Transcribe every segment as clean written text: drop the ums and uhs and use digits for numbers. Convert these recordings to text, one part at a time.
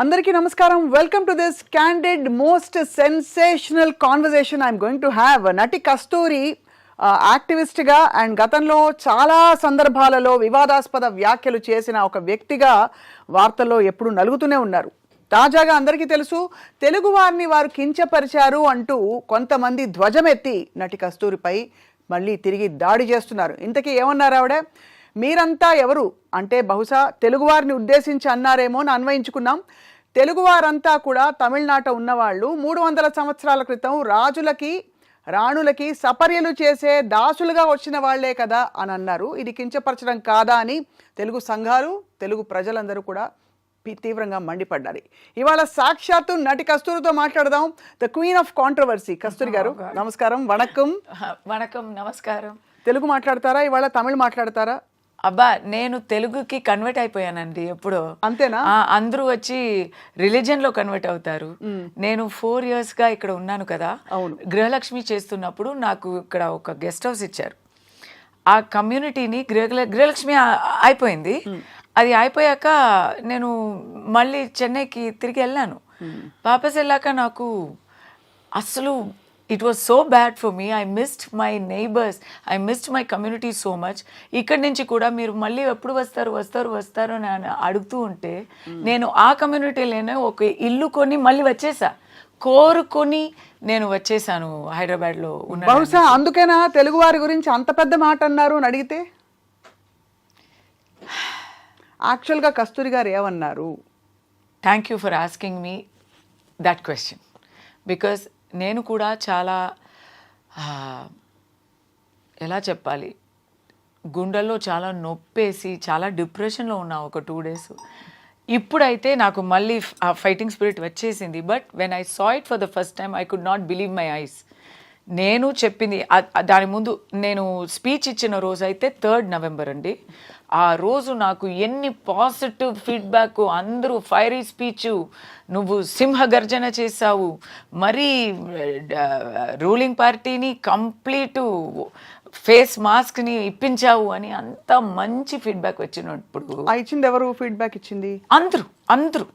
Andariki namaskaram. Welcome to this candid, most sensational conversation I'm going to have. Nati Kasthuri యాక్టివిస్ట్గా and గతంలో చాలా సందర్భాలలో వివాదాస్పద వ్యాఖ్యలు చేసిన ఒక వ్యక్తిగా వార్తల్లో ఎప్పుడు నలుగుతూనే ఉన్నారు. తాజాగా అందరికీ తెలుసు, తెలుగు వారిని వారు కించపరిచారు అంటూ కొంతమంది ధ్వజమెత్తి నటి కస్తూరిపై మళ్ళీ తిరిగి దాడి చేస్తున్నారు. ఇంతకీ ఏమన్నారు ఆవిడ? మీరంతా ఎవరు అంటే బహుశా తెలుగువారిని ఉద్దేశించి అన్నారేమో అని అన్వయించుకున్నాం. తెలుగువారంతా కూడా తమిళనాట ఉన్నవాళ్ళు 300 సంవత్సరాల క్రితం రాజులకి రాణులకి సపర్యలు చేసే దాసులుగా వచ్చిన వాళ్లే కదా అని అన్నారు. ఇది కించపరచడం కాదా అని తెలుగు సంఘాలు, తెలుగు ప్రజలందరూ కూడా తీవ్రంగా మండిపడ్డారు. ఇవాళ సాక్షాత్తు నటి కస్తూరితో మాట్లాడదాం. ద క్వీన్ ఆఫ్ కాంట్రవర్సీ కస్తూరి గారు, నమస్కారం. వణకం. వణకం, నమస్కారం. తెలుగు మాట్లాడతారా ఇవాళ? తమిళ్ మాట్లాడతారా? అబ్బా, నేను తెలుగుకి కన్వర్ట్ అయిపోయానండి ఎప్పుడో. అంతేనా? అందరూ వచ్చి రిలీజియన్ లో కన్వర్ట్ అవుతారు. నేను 4 years గా ఇక్కడ ఉన్నాను కదా. గృహలక్ష్మి చేస్తున్నప్పుడు నాకు ఇక్కడ ఒక గెస్ట్ హౌస్ ఇచ్చారు. ఆ కమ్యూనిటీని గృహలక్ష్మి అయిపోయింది. అది అయిపోయాక నేను మళ్ళీ చెన్నైకి తిరిగి వెళ్ళాను. వాపస్ వెళ్ళాక నాకు అసలు it was so bad for me. I missed my neighbors. I missed my community so much. ఇక్కడి నుంచి కూడా మీరు మళ్ళీ ఎప్పుడు వస్తారు అని అడుగుతూ ఉంటే నేను ఆ కమ్యూనిటీలోనే ఒక ఇల్లు కొని మళ్ళీ వచ్చేసా. కోరుకొని నేను వచ్చేసాను హైదరాబాద్లో ఉన్న. బహుశా అందుకేనా తెలుగు వారి గురించి అంత పెద్ద మాట అన్నారు అని అడిగితే యాక్చువల్గా కస్తూరి గారు ఏమన్నారు? Thank you for asking me that question. Because నేను కూడా చాలా ఎలా చెప్పాలి, గుండెల్లో చాలా నొప్పేసి చాలా డిప్రెషన్లో ఉన్నా ఒక 2 days. ఇప్పుడైతే నాకు మళ్ళీ ఆ ఫైటింగ్ స్పిరిట్ వచ్చేసింది. But when I saw it for the first time I could not believe my eyes. నేను చెప్పింది దాని ముందు నేను స్పీచ్ ఇచ్చిన రోజు అయితే 3rd November అండి. ఆ రోజు నాకు ఎన్ని పాజిటివ్ ఫీడ్బ్యాక్, అందరూ ఫైరీ స్పీచ్, నువ్వు సింహగర్జన చేసావు, మరీ రూలింగ్ పార్టీని కంప్లీట్ ఫేస్ మాస్క్ని ఇప్పించావు అని అంత మంచి ఫీడ్బ్యాక్ వచ్చినప్పుడు. ఇచ్చింది ఎవరు? ఫీడ్బ్యాక్ ఇచ్చింది అందరూ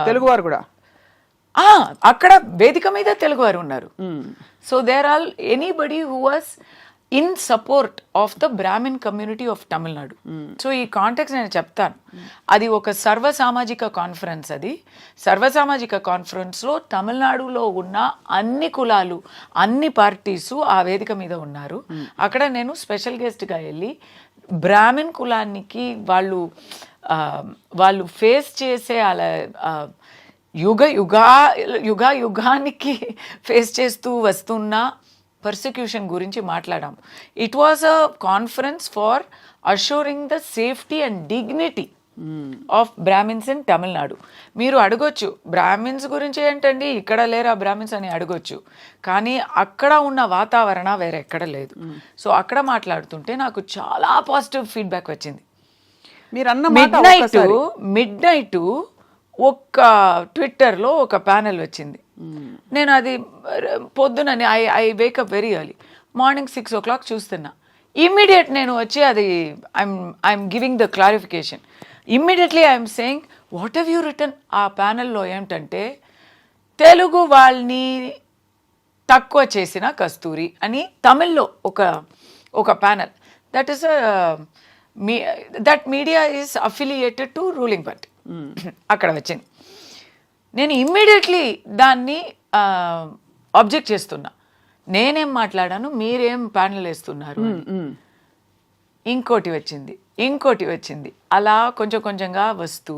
తెలుగువారు కూడా. అక్కడ వేదిక మీద తెలుగువారు ఉన్నారు. So there all anybody who was in support of the brahmin community of Tamil Nadu. So ఈ కాంటెక్స్ట్ నేను చెప్తాను. అది ఒక సర్వసామాజిక కాన్ఫరెన్స్. అది సర్వసామాజిక కాన్ఫరెన్స్లో తమిళనాడులో ఉన్న అన్ని కులాలు, అన్ని పార్టీసు ఆ వేదిక మీద ఉన్నారు. అక్కడ నేను స్పెషల్ గెస్ట్గా వెళ్ళి బ్రాహ్మిన్ కులానికి వాళ్ళు ఫేస్ చేసే అలా యుగానికి ఫేస్ చేస్తూ వస్తున్న పర్సిక్యూషన్ గురించి మాట్లాడాం. It was a conference for assuring the safety and dignity of brahmins in Tamil Nadu. మీరు అడగొచ్చు, బ్రాహ్మిన్స్ గురించి ఏంటండి, ఇక్కడ లేరా బ్రాహ్మిన్స్ అని అడగొచ్చు. కానీ అక్కడ ఉన్న వాతావరణ వేరే ఎక్కడ లేదు. సో అక్కడ మాట్లాడుతుంటే నాకు చాలా పాజిటివ్ ఫీడ్బ్యాక్ వచ్చింది. మీరు అన్న మిడ్ నైట్ ఒక్క ట్విట్టర్లో ఒక ప్యానెల్ వచ్చింది. నేను అది పొద్దునని I wake up very early, morning 6 o'clock చూస్తున్నా. ఇమ్మీడియట్ నేను వచ్చి అది I'm giving the clarification. Immediately I'm saying what have you return. ఆ ప్యానెల్లో ఏమిటంటే తెలుగు వాళ్ళని తక్కువ చేసిన కస్తూరి అని తమిళ్లో ఒక panel. That is that media is affiliated to ruling party. అక్కడ వచ్చింది. నేను ఇమ్మీడియట్లీ దాన్ని ఆబ్జెక్ట్ చేస్తున్నా. నేనేం మాట్లాడాను, మీరేం ప్యానెల్ వేస్తున్నారు. ఇంకోటి వచ్చింది. అలా కొంచెంగా వస్తూ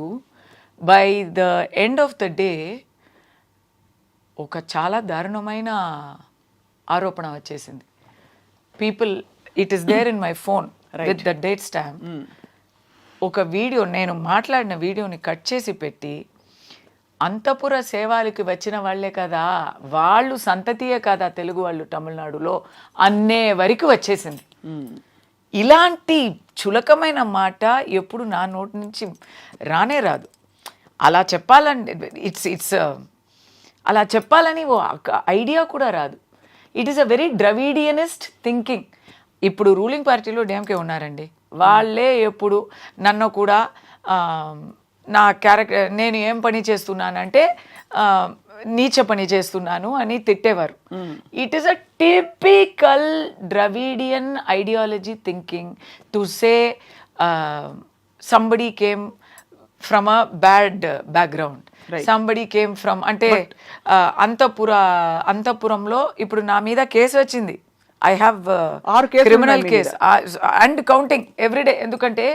by the end of the day ఒక చాలా దారుణమైన ఆరోపణ వచ్చేసింది. People, it is there in my phone with the date stamp. ఒక వీడియో, నేను మాట్లాడిన వీడియోని కట్ చేసి పెట్టి, అంతపుర సేవలకి వచ్చిన వాళ్లే కదా, వాళ్ళు సంతతియే కదా తెలుగు వాళ్ళు తమిళనాడులో అన్నే వరకు వచ్చేసింది. ఇలాంటి చులకమైన మాట ఎప్పుడు నా నోటి నుంచి రానే రాదు. అలా చెప్పాలని అలా చెప్పాలని ఓ ఐడియా కూడా రాదు. It is a very Dravidianist thinking. ఇప్పుడు రూలింగ్ పార్టీలో డిఎంకే ఉన్నారండి. వాళ్ళే ఎప్పుడు నన్ను కూడా నా క్యారెక్టర్ నేను ఏం పని చేస్తున్నానంటే నీచ పని చేస్తున్నాను అని తిట్టేవారు. It is a typical Dravidian ideology thinking to say somebody came from a bad background, somebody came from అంటే అంతఃపురంలో ఇప్పుడు నా మీద కేసు వచ్చింది. I have criminal case and counting everyday. ఎందుకంటే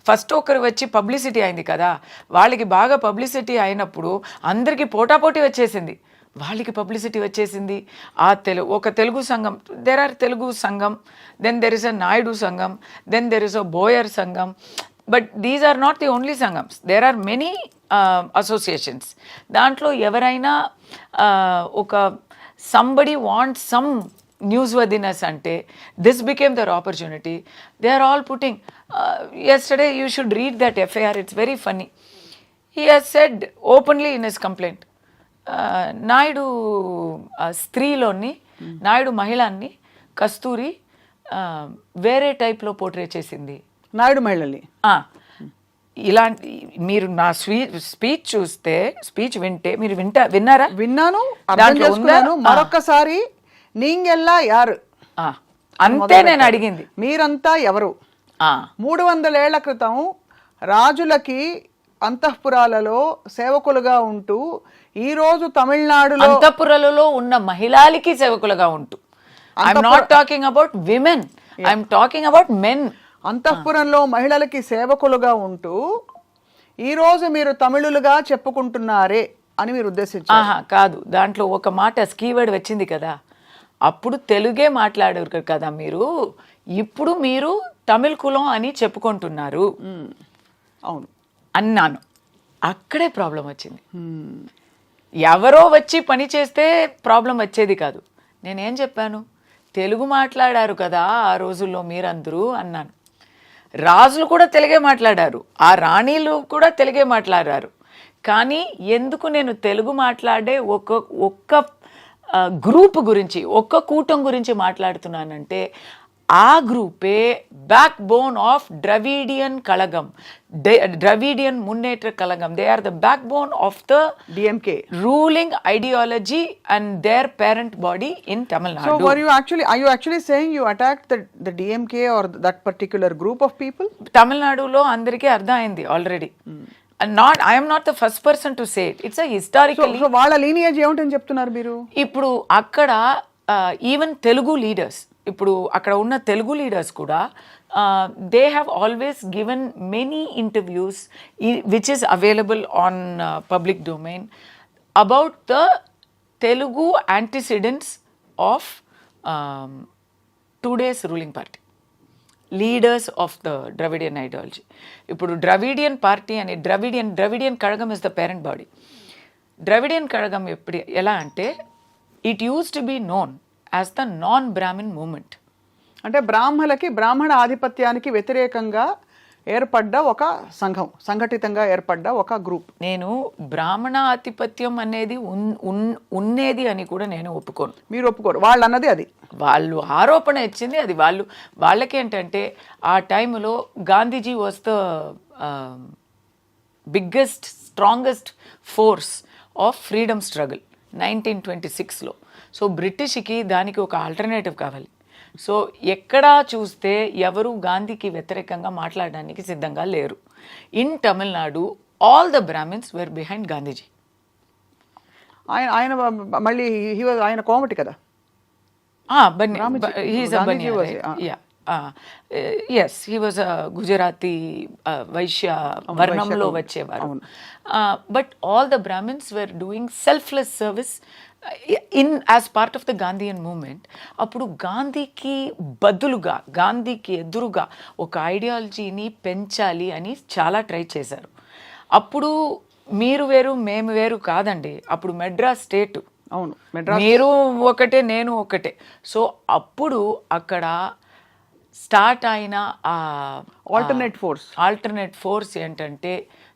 ఫస్ట్ ఒకరు వచ్చి పబ్లిసిటీ అయింది కదా, వాళ్ళకి బాగా పబ్లిసిటీ అయినప్పుడు అందరికీ పోటాపోటీ వచ్చేసింది, వాళ్ళకి పబ్లిసిటీ వచ్చేసింది. ఒక తెలుగు సంఘం, there are Telugu sangam, then there is a Naidu sangam, then there is a Boyar sangam. But these are not the only sangams, there are many associations. దాంట్లో ఎవరైనా ఒక somebody wants some newsworthiness ante this became their opportunity. They are all putting yesterday you should read that FIR, it's very funny. He has said openly in his complaint, Naidu స్త్రీలోని నాయుడు మహిళాన్ని కస్తూరి వేరే టైప్లో portray చేసింది. నాయుడు మహిళల్ని ఇలాంటి మీరు నా స్పీచ్ చూస్తే, స్పీచ్ వింటే మీరు విన్నారా? విన్నాను, అర్థం చేసుకున్నాను. మరొక్కసారి నీంగెల్లా యారు అంతే నేను అడిగింది. మీరంతా ఎవరు? 300 ఏళ్ల క్రితం రాజులకి అంతఃపురాలలో సేవకులుగా ఉంటూ ఈ రోజు తమిళనాడులో అంతఃపురాలలో ఉన్న మహిళలకి సేవకులుగా ఉంటూ, I'm not talking about women, I'm talking about men. అంతఃపురంలో మహిళలకి సేవకులుగా ఉంటూ ఈ రోజు మీరు తమిళులుగా చెప్పుకుంటున్నారే అని మీరు ఉద్దేశించారు? కాదు, దాంట్లో ఒక మాట కీవర్డ్ వచ్చింది కదా, అప్పుడు తెలుగే మాట్లాడారు కదా మీరు, ఇప్పుడు మీరు తమిళ కులం అని చెప్పుకుంటున్నారు. అవును అన్నాను. అక్కడే ప్రాబ్లం వచ్చింది. ఎవరో వచ్చి పని చేస్తే ప్రాబ్లం వచ్చేది కాదు. నేనేం చెప్పాను, తెలుగు మాట్లాడారు కదా ఆ రోజుల్లో మీరందరూ అన్నాను. రాజులు కూడా తెలుగే మాట్లాడారు, ఆ రాణీలు కూడా తెలుగే మాట్లాడారు. కానీ ఎందుకు నేను తెలుగు మాట్లాడే ఒక్క గ్రూప్ గురించి, ఒక్క కూటం గురించి మాట్లాడుతున్నానంటే, ఆ గ్రూపే backbone of Dravidian Kazhagam, Dravidian Munnetra Kazhagam. They are the backbone of the DMK ruling ideology and their parent body in Tamil Nadu. So are you actually saying you attacked the DMK or that particular group of people? తమిళనాడులో అందరికీ అర్థమైంది already. I am not the first person to say it. It's a historically. So వాళ్ళ lineage ఏమిటని చెప్తున్నారు మీరు? ఇప్పుడు అక్కడ even Telugu leaders, ఇప్పుడు అక్కడ ఉన్న తెలుగు లీడర్స్ కూడా they have always given many interviews which is available on public domain about the Telugu antecedents of today's ruling party, leaders of the Dravidian ideology. ఇప్పుడు ద్రవిడియన్ పార్టీ అని Dravidian Kazhagam is the parent body. Dravidian Kazhagam ఎలా అంటే, it used to be known as the non brahmin movement. అంటే బ్రాహ్మణ ఆధిపత్యానికి వ్యతిరేకంగా ఏర్పడ్డ ఒక సంఘం, సంఘటితంగా ఏర్పడ్డ ఒక గ్రూప్. నేను బ్రాహ్మణ ఆధిపత్యం అనేది ఉన్నది అని కూడా నేను ఒప్పుకోను. మీరు ఒప్పుకోరు? వాళ్ళు అన్నది అది, వాళ్ళు ఆరోపణ ఇచ్చింది అది. వాళ్ళకేంటంటే ఆ టైంలో Gandhiji was the biggest strongest force of freedom struggle 1926లో. సో బ్రిటిష్కి దానికి ఒక ఆల్టర్నేటివ్ కావాలి. సో ఎక్కడా చూస్తే ఎవరు గాంధీకి వ్యతిరేకంగా మాట్లాడడానికి సిద్ధంగా లేరు. In Tamil Nadu all the brahmins were behind Gandhiji. ఆయన మళ్ళీ ఆయన కోమటి కదా? ఎస్, హీ వాజ్ గుజరాతీ వైశ్య వర్ణంలో వచ్చేవారు. But all the brahmins were doing selfless service as part of the Gandhian movement. అప్పుడు గాంధీకి బదులుగా, గాంధీకి ఎదురుగా ఒక ఐడియాలజీని పెంచాలి అని చాలా ట్రై చేశారు. అప్పుడు మీరు వేరు మేము వేరు కాదండి, అప్పుడు మెడ్రాస్ స్టేటు. అవును, మీరు ఒకటే నేను ఒకటే. సో అప్పుడు అక్కడ స్టార్ట్ అయిన ఆల్టర్నేట్ ఫోర్స్ ఏంటంటే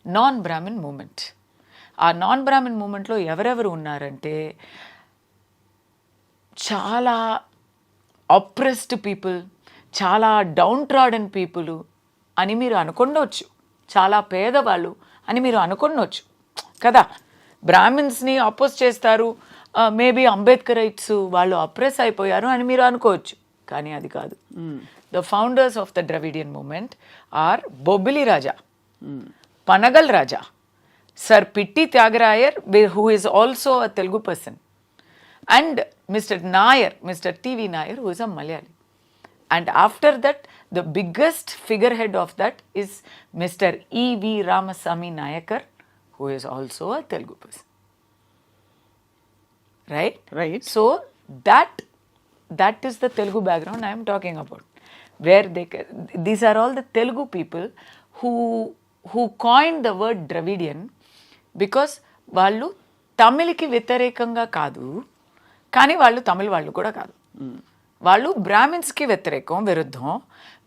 నాన్ బ్రాహ్మిన్ మూమెంట్. ఆ నాన్ బ్రాహ్మిన్ మూమెంట్లో ఎవరెవరు ఉన్నారంటే, చాలా అప్రెస్డ్ పీపుల్, చాలా డౌన్ ట్రాడన్ పీపుల్ అని మీరు అనుకుండవచ్చు, చాలా పేదవాళ్ళు అని మీరు అనుకోవచ్చు కదా. బ్రాహ్మిన్స్ని అపోజ్ చేస్తారు, మేబీ అంబేద్కరైట్స్ వాళ్ళు అప్రెస్ అయిపోయారు అని మీరు అనుకోవచ్చు, కానీ అది కాదు. The founders of the Dravidian movement are Bobbili Raja, Panagal Raja, Sir Pitti Thyagarayar who is also a Telugu person, and Mr. Nair, Mr. TV Nair, who is a Malayali. And after that, the biggest figurehead of that is Mr. E.V. Ramasamy Nayakar, who is also a Telugu person. Right? Right. So that is the Telugu background I am talking about, where these are all the Telugu people who coined the word Dravidian, because వాళ్ళు తమిళకి వ్యతిరేకంగా కాదు, కానీ వాళ్ళు తమిళ వాళ్ళు కూడా కాదు. వాళ్ళు బ్రాహ్మిన్స్కి విరుద్ధం,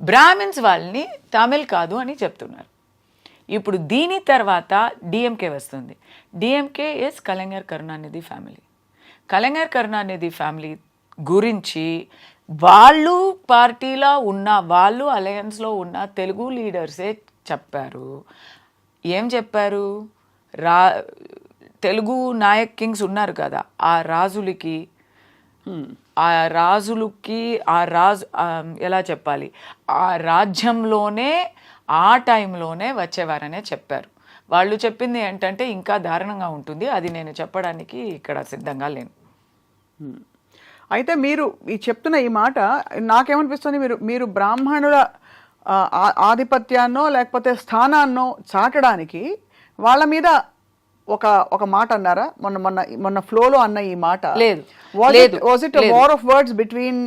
బ్రాహ్మిన్స్ వాళ్ళని తమిళ్ కాదు అని చెప్తున్నారు. ఇప్పుడు దీని తర్వాత డిఎంకే వస్తుంది. DMK is Kalaignar Karunanidhi family. Kalaignar Karunanidhi family గురించి వాళ్ళు పార్టీలో ఉన్న, వాళ్ళు అలయన్స్లో ఉన్న తెలుగు లీడర్సే చెప్పారు. ఏం చెప్పారు? తెలుగు నాయక్ కింగ్స్ ఉన్నారు కదా, ఆ రాజులకి ఎలా చెప్పాలి, ఆ రాజ్యంలోనే ఆ టైంలోనే వచ్చేవారనే చెప్పారు. వాళ్ళు చెప్పింది ఏంటంటే ఇంకా దారుణంగా ఉంటుంది, అది నేను చెప్పడానికి ఇక్కడ సిద్ధంగా లేను. అయితే మీరు ఈ చెప్తున్న ఈ మాట నాకేమనిపిస్తుంది, మీరు బ్రాహ్మణుల ఆధిపత్యాన్నో లేకపోతే స్థానాన్నో చాటడానికి వాళ్ళ మీద ఒక మాట అన్నారా? మొన్న ఫ్లోలో అన్న ఈ మాట లేదు. Was it war of words between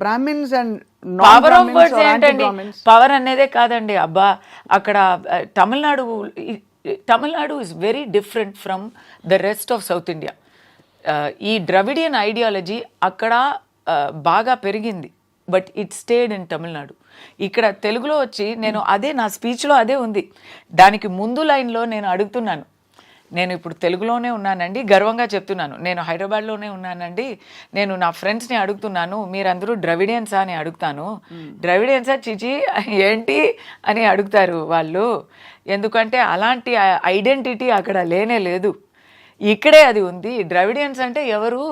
brahmins and power of words ఏంటండి? పవర్ అనేదే కాదండి. అబ్బా, అక్కడ Tamil Nadu is very different from the rest of south India. ఈ ద్రవిడియన్ ఐడియాలజీ అక్కడ బాగా పెరిగింది, but it stayed in Tamil Nadu. ఇక్కడ తెలుగులో వచ్చి నేను అదే నా స్పీచ్లో అదే ఉంది. దానికి ముందు లైన్లో నేను అడుగుతున్నాను, నేను ఇప్పుడు తెలుగులోనే ఉన్నానండి, గర్వంగా చెప్తున్నాను, నేను హైదరాబాద్లోనే ఉన్నానండి, నేను నా ఫ్రెండ్స్ని అడుగుతున్నాను, మీరందరూ ద్రవిడియన్సా అని అడుగుతాను. ద్రవిడియన్సా చిచి ఏంటి అని అడుగుతారు వాళ్ళు, ఎందుకంటే అలాంటి ఐడెంటిటీ అక్కడ లేనే లేదు, ఇక్కడే అది ఉంది. ద్రవిడియన్స్ అంటే ఎవరు?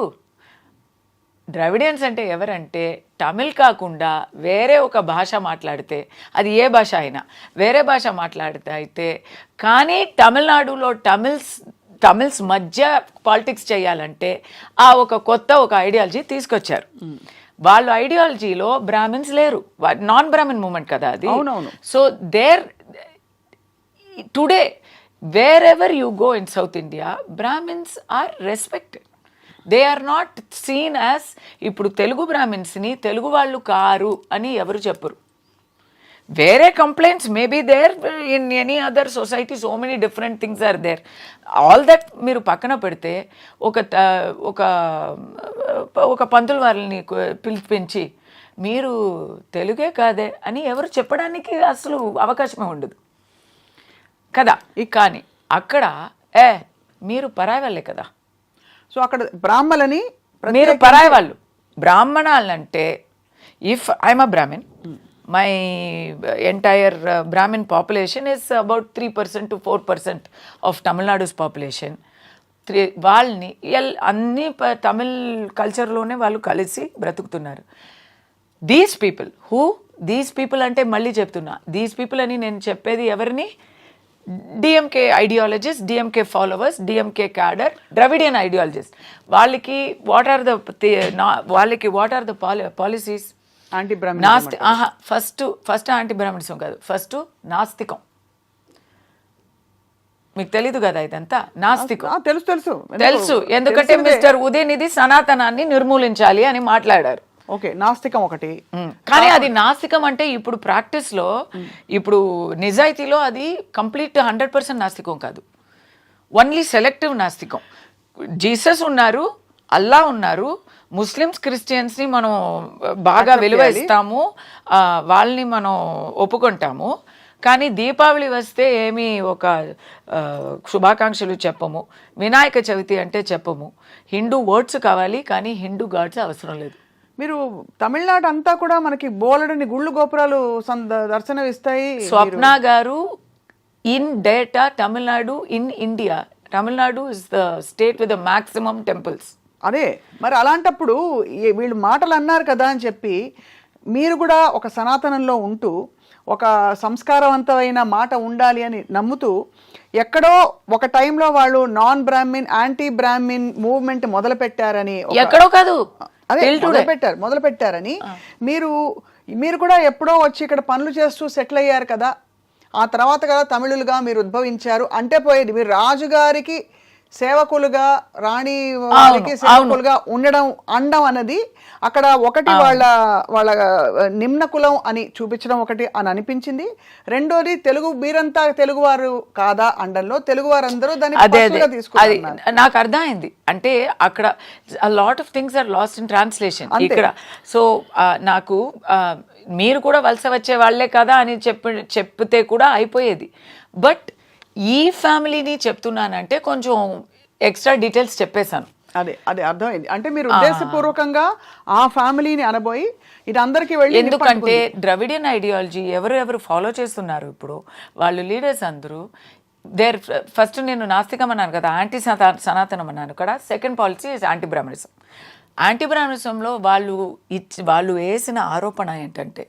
ద్రవిడియన్స్ అంటే ఎవరంటే తమిళ్ కాకుండా వేరే ఒక భాష మాట్లాడితే, అది ఏ భాష అయినా వేరే భాష మాట్లాడితే అయితే, కానీ తమిళనాడులో తమిళ్స్ మధ్య పాలిటిక్స్ చేయాలంటే ఆ కొత్త ఐడియాలజీ తీసుకొచ్చారు. వాళ్ళ ఐడియాలజీలో బ్రాహ్మిన్స్ లేరు, నాన్ బ్రాహ్మిన్ మూమెంట్ కదా అది. So today wherever you go in south India, brahmins are respected. They are not seen as, ఇప్పుడు తెలుగు బ్రాహ్మిన్స్ని తెలుగు వాళ్ళు కారు అని ఎవరు చెప్పరు. వేరే complaints maybe there in any other society, so many different things are there. All that మీరు పక్కన పెడితే ఒక పంతులు వాళ్ళని పిలిపించి మీరు తెలుగే కాదే అని ఎవరు చెప్పడానికి అసలు అవకాశమే ఉండదు కదా. కానీ అక్కడ మీరు పరాయి వాళ్ళే కదా. సో అక్కడ బ్రాహ్మలని మీరు పరాయి వాళ్ళు. బ్రాహ్మణాలంటే if I'm a Brahmin, my entire Brahmin population is about 3% to 4% of Tamil Nadu's population. వాళ్ళని అన్ని తమిళ్ కల్చర్లోనే వాళ్ళు కలిసి బ్రతుకుతున్నారు. దీస్ పీపుల్ అంటే మళ్ళీ చెప్తున్నా, దీస్ పీపుల్ అని నేను చెప్పేది ఎవరిని? DMK ideologist, DMK followers, DMK cadre, Dravidian ideologist. వాళ్ళకి what are the policies? Anti బ్రాహ్మణ. ఫస్ట్ యాంటీ బ్రాహ్మణిజం కాదు, ఫస్ట్ నాస్తికం. మీకు తెలీదు కదా ఇదంతా? నాస్తికం తెలుసు, ఎందుకంటే మిస్టర్ ఉదయనిధి సనాతనాన్ని నిర్మూలించాలి అని మాట్లాడారు. ఓకే, నాస్తికం ఒకటి. కానీ అది నాస్తికం అంటే ఇప్పుడు ప్రాక్టీస్లో, ఇప్పుడు నిజాయితీలో అది కంప్లీట్ 100% నాస్తికం కాదు, ఓన్లీ సెలెక్టివ్ నాస్తికం. జీసస్ ఉన్నారు, అల్లా ఉన్నారు, ముస్లిమ్స్ క్రిస్టియన్స్ని మనం బాగా విలువ ఇస్తాము, వాళ్ళని మనం ఒప్పుకుంటాము. కానీ దీపావళి వస్తే ఏమీ ఒక శుభాకాంక్షలు చెప్పము, వినాయక చవితి అంటే చెప్పము. హిందూ వర్డ్స్ కావాలి కానీ హిందూ గాడ్స్ అవసరం లేదు. మీరు తమిళనాడు అంతా కూడా మనకి బోలెడని గుళ్ళు గోపురాలు దర్శనం ఇస్తాయి. స్వప్న గారు in data Tamil Nadu in India, Tamil Nadu is the state with the maximum temples. అదే మరి అలాంటప్పుడు వీళ్ళు మాటలు అన్నారు కదా అని చెప్పి మీరు కూడా ఒక సనాతనంలో ఉంటూ ఒక సంస్కారవంతమైన మాట ఉండాలి అని నమ్ముతూ ఎక్కడో ఒక టైంలో వాళ్ళు non Brahmin anti Brahmin movement మొదలు పెట్టారని, ఎక్కడో కాదు అదే మొదలు పెట్టారని మీరు కూడా ఎప్పుడో వచ్చి ఇక్కడ పనులు చేస్తూ సెటిల్ అయ్యారు కదా, ఆ తర్వాత కదా తమిళులుగా మీరు ఉద్భవించారు అంటే పోయేది. మీరు రాజుగారికి సేవకులుగా రాణి వారికి సేవకులుగా అనడం అన్నది అక్కడ ఒకటి వాళ్ళ నిమ్న కులం అని చూపించడం ఒకటి అని అనిపించింది. రెండోది మీరంతా తెలుగువారు కాదా అండంలో తెలుగువారందరూ దాన్ని తీసుకున్నారు. నాకు అర్థమైంది. అంటే అక్కడ lot of things are lost in translation ఇక్కడ. సో నాకు మీరు కూడా వలస వచ్చే వాళ్ళే కదా అని చెప్తే కూడా అయిపోయేది. బట్ ఈ ఫ్యామిలీని చెప్తున్నానంటే కొంచెం ఎక్స్ట్రా డీటెయిల్స్ చెప్పేశాను. అదే అర్థమైంది. అంటే మీరు ఉద్దేశపూర్వకంగా ఆ ఫ్యామిలీని అనబోయి ఇది అందరికీ వెళ్ళి, ఎందుకంటే ద్రవిడియన్ ఐడియాలజీ ఎవరు ఫాలో చేస్తున్నారు ఇప్పుడు వాళ్ళు లీడర్స్ అందరూ ఫస్ట్ నేను నాస్తికం అన్నాను కదా, యాంటీ సనాతనం అన్నాను కదా. Second policy is anti Brahmanism. Anti బ్రాహ్మణిజంలో వాళ్ళు వేసిన ఆరోపణ ఏంటంటే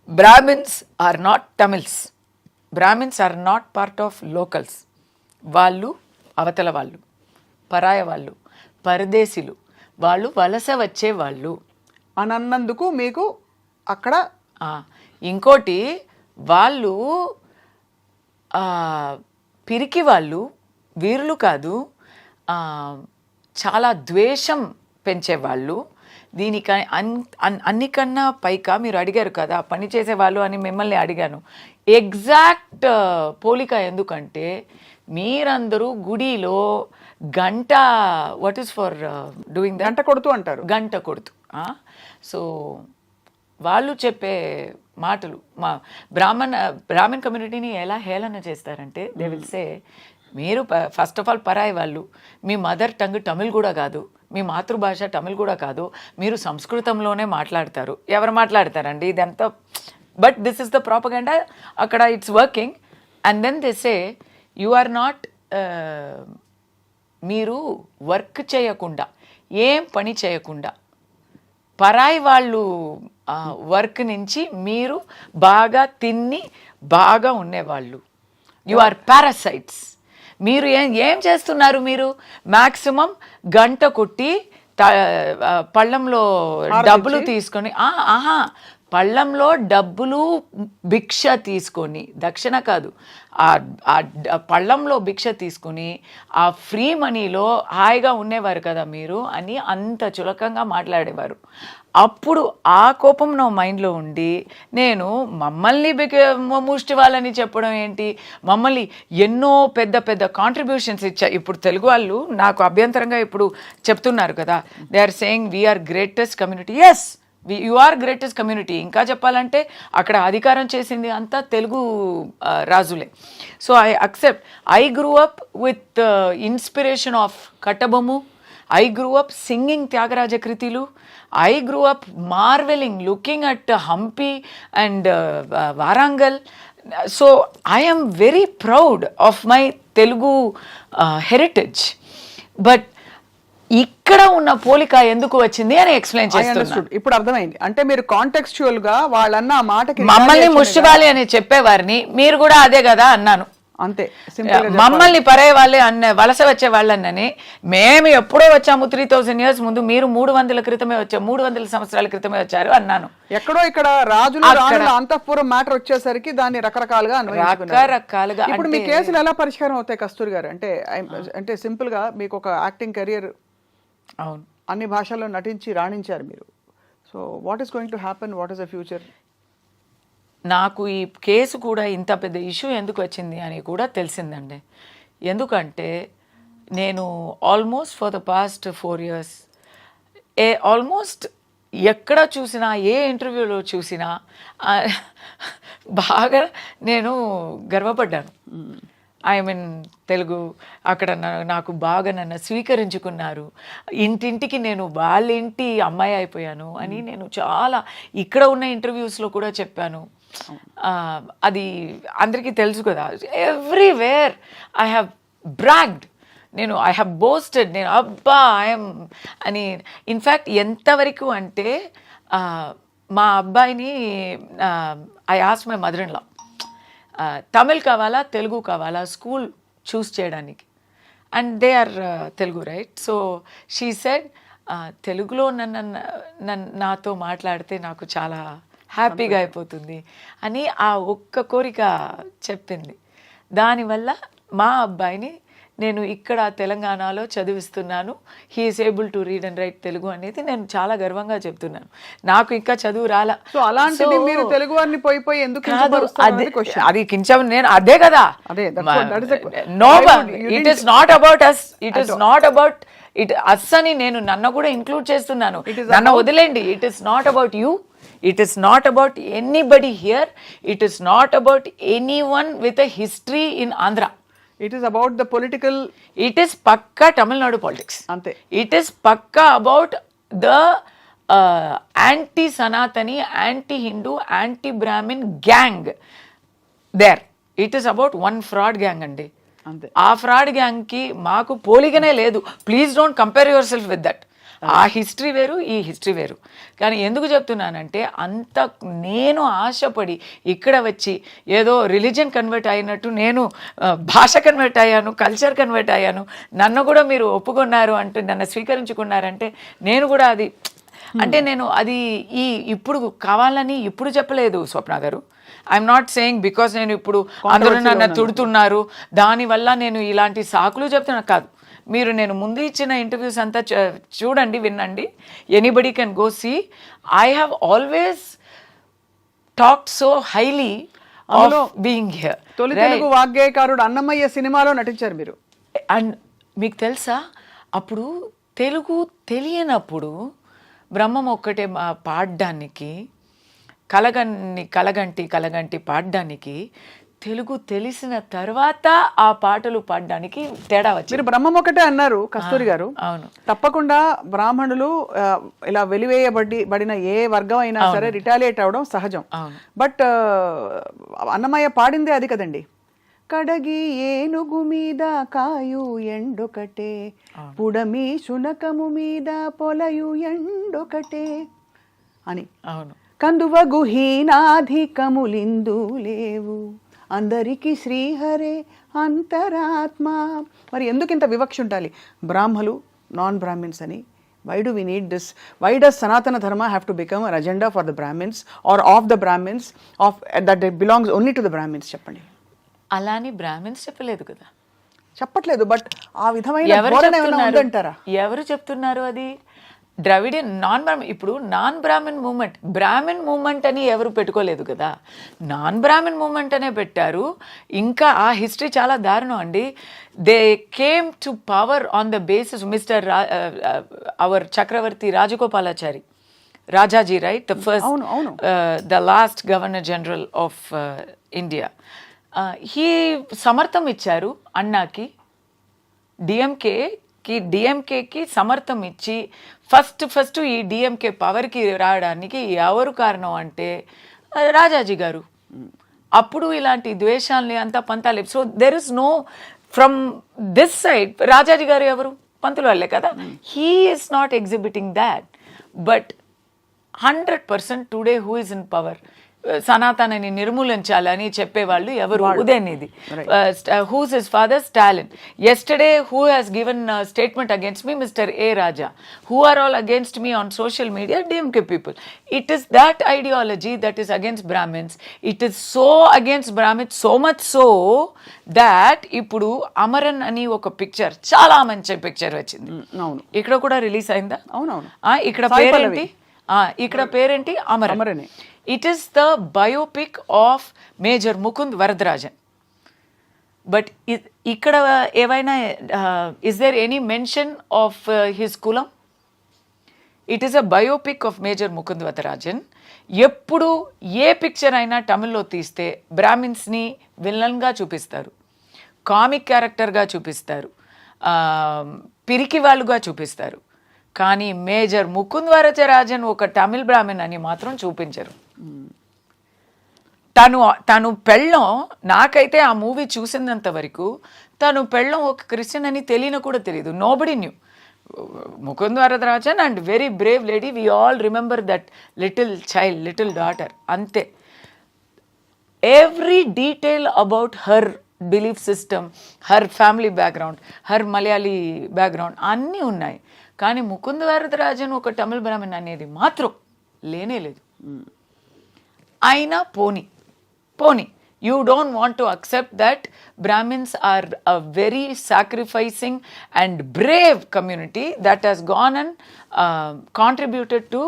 Brahmins are not Tamils, Brahmins are not part of locals, వాళ్ళు అవతల వాళ్ళు, పరాయ వాళ్ళు, పరదేశీలు, వాళ్ళు వలస వచ్చేవాళ్ళు అని అన్నందుకు మీకు అక్కడ ఇంకోటి వాళ్ళు పిరికి వాళ్ళు, వీరులు కాదు, చాలా ద్వేషం పెంచేవాళ్ళు. దీనికి అన్నికన్నా పైగా మీరు అడిగారు కదా పని చేసేవాళ్ళు అని, మిమ్మల్ని అడిగాను. ఎగ్జాక్ట్ పోలిక ఎందుకంటే మీరందరూ గుడిలో గంట వాట్ ఈస్ ఫర్ డూయింగ్ గంట కొడుతూ అంటారు, గంట కొడుతూ. సో వాళ్ళు చెప్పే మాటలు మా బ్రాహ్మణ్ కమ్యూనిటీని ఎలా హేళన చేస్తారంటే దే విల్ సే మీరు ఫస్ట్ ఆఫ్ ఆల్ పరాయి వాళ్ళు, మీ మదర్ టంగ్ తమిళ్ కూడా కాదు, మీ మాతృభాష తమిళ్ కూడా కాదు, మీరు సంస్కృతంలోనే మాట్లాడతారు. ఎవరు మాట్లాడతారండి ఇదంతా? But this is the propaganda అక్కడ, it's working. And then they say you are not, మీరు వర్క్ చేయకుండా, ఏం పని చేయకుండా, పరాయి వాళ్ళు వర్క్ నుంచి మీరు బాగా తిని బాగా ఉండేవాళ్ళు, యు ఆర్ పారాసైట్స్. మీరు ఏం చేస్తున్నారు? మీరు మ్యాక్సిమం గంట కొట్టి పళ్ళంలో డబ్బులు తీసుకొని, పళ్ళంలో డబ్బులు భిక్ష తీసుకొని, దక్షిణ కాదు, ఆ పళ్ళంలో భిక్ష తీసుకొని ఆ ఫ్రీ మనీలో హాయిగా ఉండేవారు కదా మీరు అని అంత చులకంగా మాట్లాడేవారు. అప్పుడు ఆ కోపం నా మైండ్లో ఉండి నేను మమ్మల్ని ముష్టి వాళ్ళని చెప్పడం ఏంటి, మమ్మల్ని ఎన్నో పెద్ద పెద్ద కాంట్రిబ్యూషన్స్ ఇచ్చా. ఇప్పుడు తెలుగు వాళ్ళు నాకు అభ్యంతరంగా ఇప్పుడు చెప్తున్నారు కదా, they are saying we are greatest community. Yes, you are greatest community. ఇంకా చెప్పాలంటే అక్కడ అధికారం చేసింది అంతా తెలుగు రాజులే. So I accept. I grew up with inspiration of Kattabommu. I grew up singing Tyagaraja Kritilu. I grew up marveling, looking at Hampi and Varangal. So I am very proud of my Telugu heritage. But ఇక్కడ ఉన్న పోలిక ఎందుకు వచ్చింది అని explain చేస్తున్నాను. ఇప్పుడు అర్థమైంది. అంటే మీరు కాంటెక్స్చువల్ గా వాళ్ళన్న ఆ మాటకి మమ్మల్ని ముష్టివాలి అని చెప్పేవారిని మీరు కూడా అదే కదా అన్నాను. అంతే, మమ్మల్ని పరే వాళ్ళే అన్న, వలస వచ్చే వాళ్ళని మేము ఎప్పుడో వచ్చాము 3000 years ముందు, మీరు 300 క్రితమే వచ్చారు, 300 సంవత్సరాల క్రితమే వచ్చారు అన్నాను. ఎక్కడో ఇక్కడ రాజుల అంతఃపురం మ్యాటర్ వచ్చేసరికి దాన్ని రకరకాలుగా రకరకాలుగా. ఇప్పుడు మీ కేసులు ఎలా పరిష్కారం అవుతాయి కస్తూరి గారు? అంటే సింపుల్ గా మీకు ఒక యాక్టింగ్ కెరియర్, అవును, అన్ని భాషల్లో నటించి రాణించారు మీరు. So what is going to happen? What is the future? నాకు ఈ కేసు కూడా ఇంత పెద్ద ఇష్యూ ఎందుకు వచ్చింది అని కూడా తెలిసిందండి. ఎందుకంటే నేను almost for the past 4 years almost ఎక్కడ చూసినా, ఏ ఇంటర్వ్యూలో చూసినా బాగా నేను గర్వపడ్డాను. ఐ మీన్ తెలుగు అక్కడ నాకు బాగా నన్ను స్వీకరించుకున్నారు. ఇంటింటికి నేను వాళ్ళ ఇంటి అమ్మాయి అయిపోయాను అని నేను చాలా ఇక్కడ ఉన్న ఇంటర్వ్యూస్లో కూడా చెప్పాను. అది అందరికీ తెలుసు కదా. ఎవ్రీవేర్ ఐ హ్యావ్ బ్రాగ్డ్, నేను ఐ హ్యావ్ బోస్టెడ్, నేను అబ్బా ఐఎమ్ అని. ఇన్ఫ్యాక్ట్ ఎంతవరకు అంటే మా అబ్బాయిని I ask my mother in law, Tamil కావాలా తెలుగు కావాలా స్కూల్ చూస్ చేయడానికి, and they are Telugu right. So she said తెలుగులో నాతో మాట్లాడితే నాకు చాలా హ్యాపీగా అయిపోతుంది అని ఆ ఒక్క కోరిక చెప్పింది. దానివల్ల మా అబ్బాయిని నేను ఇక్కడ తెలంగాణలో చదివిస్తున్నాను. He is able to read and write Telugu అనేది నేను చాలా గర్వంగా చెప్తున్నాను. నాకు ఇంకా చదువు రాలా. సో అలాంటిది మీరు తెలుగు వారిని పోయి ఎందుకు అది కించం, నేను అదే కదా. No, it is not about us, it is not about it us అని నేను నన్ను కూడా ఇంక్లూడ్ చేస్తున్నాను. నన్ను వదిలేండి. It is not about you, it is not about anybody here, it is not about anyone with a history in Andhra. It is about the political, it is pakka Tamil Nadu politics ante. It is pakka about the anti Sanatani, anti Hindu, anti Brahmin gang there. It is about one fraud gang andi ante. ఆ fraud gang కి మాకు పోలికనే లేదు. Please don't compare your self with that. ఆ history వేరు, ఈ history వేరు. కానీ ఎందుకు చెప్తున్నానంటే అంత నేను ఆశపడి ఇక్కడ వచ్చి ఏదో రిలీజన్ కన్వర్ట్ అయినట్టు నేను భాష కన్వర్ట్ అయ్యాను, కల్చర్ కన్వర్ట్ అయ్యాను, నన్ను కూడా మీరు ఒప్పుకున్నారు అంటూ నన్ను స్వీకరించుకున్నారంటే నేను కూడా అది అంటే నేను అది ఇప్పుడు కావాలని ఇప్పుడు చెప్పలేదు స్వప్న గారు. ఐఎమ్ నాట్ సేయింగ్ బికాస్ నేను ఇప్పుడు అందరూ నన్ను తిడుతున్నారు దానివల్ల నేను ఇలాంటి సాకులు చెప్తున్నా కాదు. మీరు నేను ముందు ఇచ్చిన ఇంటర్వ్యూస్ అంతా చూడండి, వినండి. Anybody can go see. I have always talked so highly of being here. తొలి తెలుగు వాగ్గేయకారుడు అన్నమయ్య సినిమాలో నటించారు మీరు. అండ్ మీకు తెలుసా, అప్పుడు తెలుగు తెలియనప్పుడు బ్రహ్మం ఒక్కటే పాడడానికి, కలగంటి పాడడానికి, తెలుగు తెలిసిన తర్వాత ఆ పాటలు పాడడానికి తేడా వచ్చింది. మీరు బ్రహ్మం ఒకటే అన్నారు కస్తూరి గారు. అవును, తప్పకుండా బ్రాహ్మణులు ఇలా వెలివేయబడిన ఏ వర్గం అయినా సరే రిటాలియేట్ అవడం సహజం. బట్ అన్నమయ్య పాడిందే అది కదండి. కడగి ఏనుగు మీద కాయు ఎండొకటే, పుడమి శునకము మీద పొలయు ఎండొకటే అని. అవును, కందువ గుహీనాధికములిందు లేవు, అందరికీ శ్రీహరే అంతరాత్మ. మరి ఎందుకు ఇంత వివక్ష ఉండాలి? బ్రాహ్మలు, నాన్ బ్రాహ్మిన్స్ అని. Why do we need this? Why does Sanatana Dharma have to become an agenda for the brahmins or of the brahmins, of that it belongs only to the brahmins? చెప్పండి. అలాని బ్రాహ్మిన్స్ చెప్పలేదు కదా. చెప్పట్లేదు, బట్ ఆ విధమైన ధోరణి ఏమైనా ఉందంటారా? ఎవరు చెప్తున్నారు అది? Dravidian, non Brahman. ఇప్పుడు non Brahman movement, Brahman movement అని ఎవరు పెట్టుకోలేదు కదా, నాన్ బ్రాహ్మణ్ మూమెంట్ అనే పెట్టారు. ఇంకా ఆ హిస్టరీ చాలా దారుణం అండి. They came to power on the basis mister our Chakravarti Rajagopalachari, Rajaji, right? The first, the last governor general of India. He సమర్థం ఇచ్చారు అన్నాకి, డిఎంకేకి సమర్థం ఇచ్చి ఫస్ట్ ఈ డిఎంకే పవర్కి రావడానికి ఎవరు కారణం అంటే రాజాజీ గారు. అప్పుడు ఇలాంటి ద్వేషాలని అంతా పంతాలి. So there is no from this side. Rajaji garu ఎవరు? పంతులు వాళ్ళే కదా. He is not exhibiting that. But 100% today who is in power, సనాతనని నిర్మూలించాలని చెప్పేవాళ్ళు ఎవరు? Udhayanidhi. Whose his father? Stalin. Yesterday who has given a statement against me? Mr. A. Raja. Who are all against me on social media? DMK people. It is that ideology that is against Brahmins. It is so against Brahmins, so much so that ఇప్పుడు అమరన్ అని ఒక picture, చాలా మంచి picture వచ్చింది. ఇక్కడ కూడా release అయిందా? అవునవును. ఇక్కడ పేరేంటి? Amaran. It is the biopic of Major Mukund Varadarajan. But ikkada evaina is there any mention of his kulam? It is a biopic of Major Mukund Varadarajan. ఎప్పుడు ఏ పిక్చర్ అయినా తమిళ్లో తీస్తే బ్రాహ్మిన్స్ని విలన్గా చూపిస్తారు, కామిక్ క్యారెక్టర్గా చూపిస్తారు, పిరికి వాళ్ళుగా చూపిస్తారు. కానీ మేజర్ ముకుంద్ వరదరాజన్ ఒక తమిళ్ బ్రాహ్మణ్ అని మాత్రం చూపించరు. తను పెళ్ళం, నాకైతే ఆ మూవీ చూసినంత వరకు తను పెళ్ళం ఒక క్రిస్టియన్ అని తెలియని కూడా తెలియదు. Nobody knew. Mukund Varadarajan and very brave lady, we all remember that little child, little daughter, అంతే. Every detail about her belief system, her family background, her Malayali background అన్నీ ఉన్నాయి. కానీ ముకుంద్ వరదరాజన్ ఒక తమిళ బ్రాహ్మణ్ అనేది మాత్రం లేనే లేదు. అయినా పోనీ you don't want to accept that Brahmins are a very sacrificing and brave community that has gone and contributed to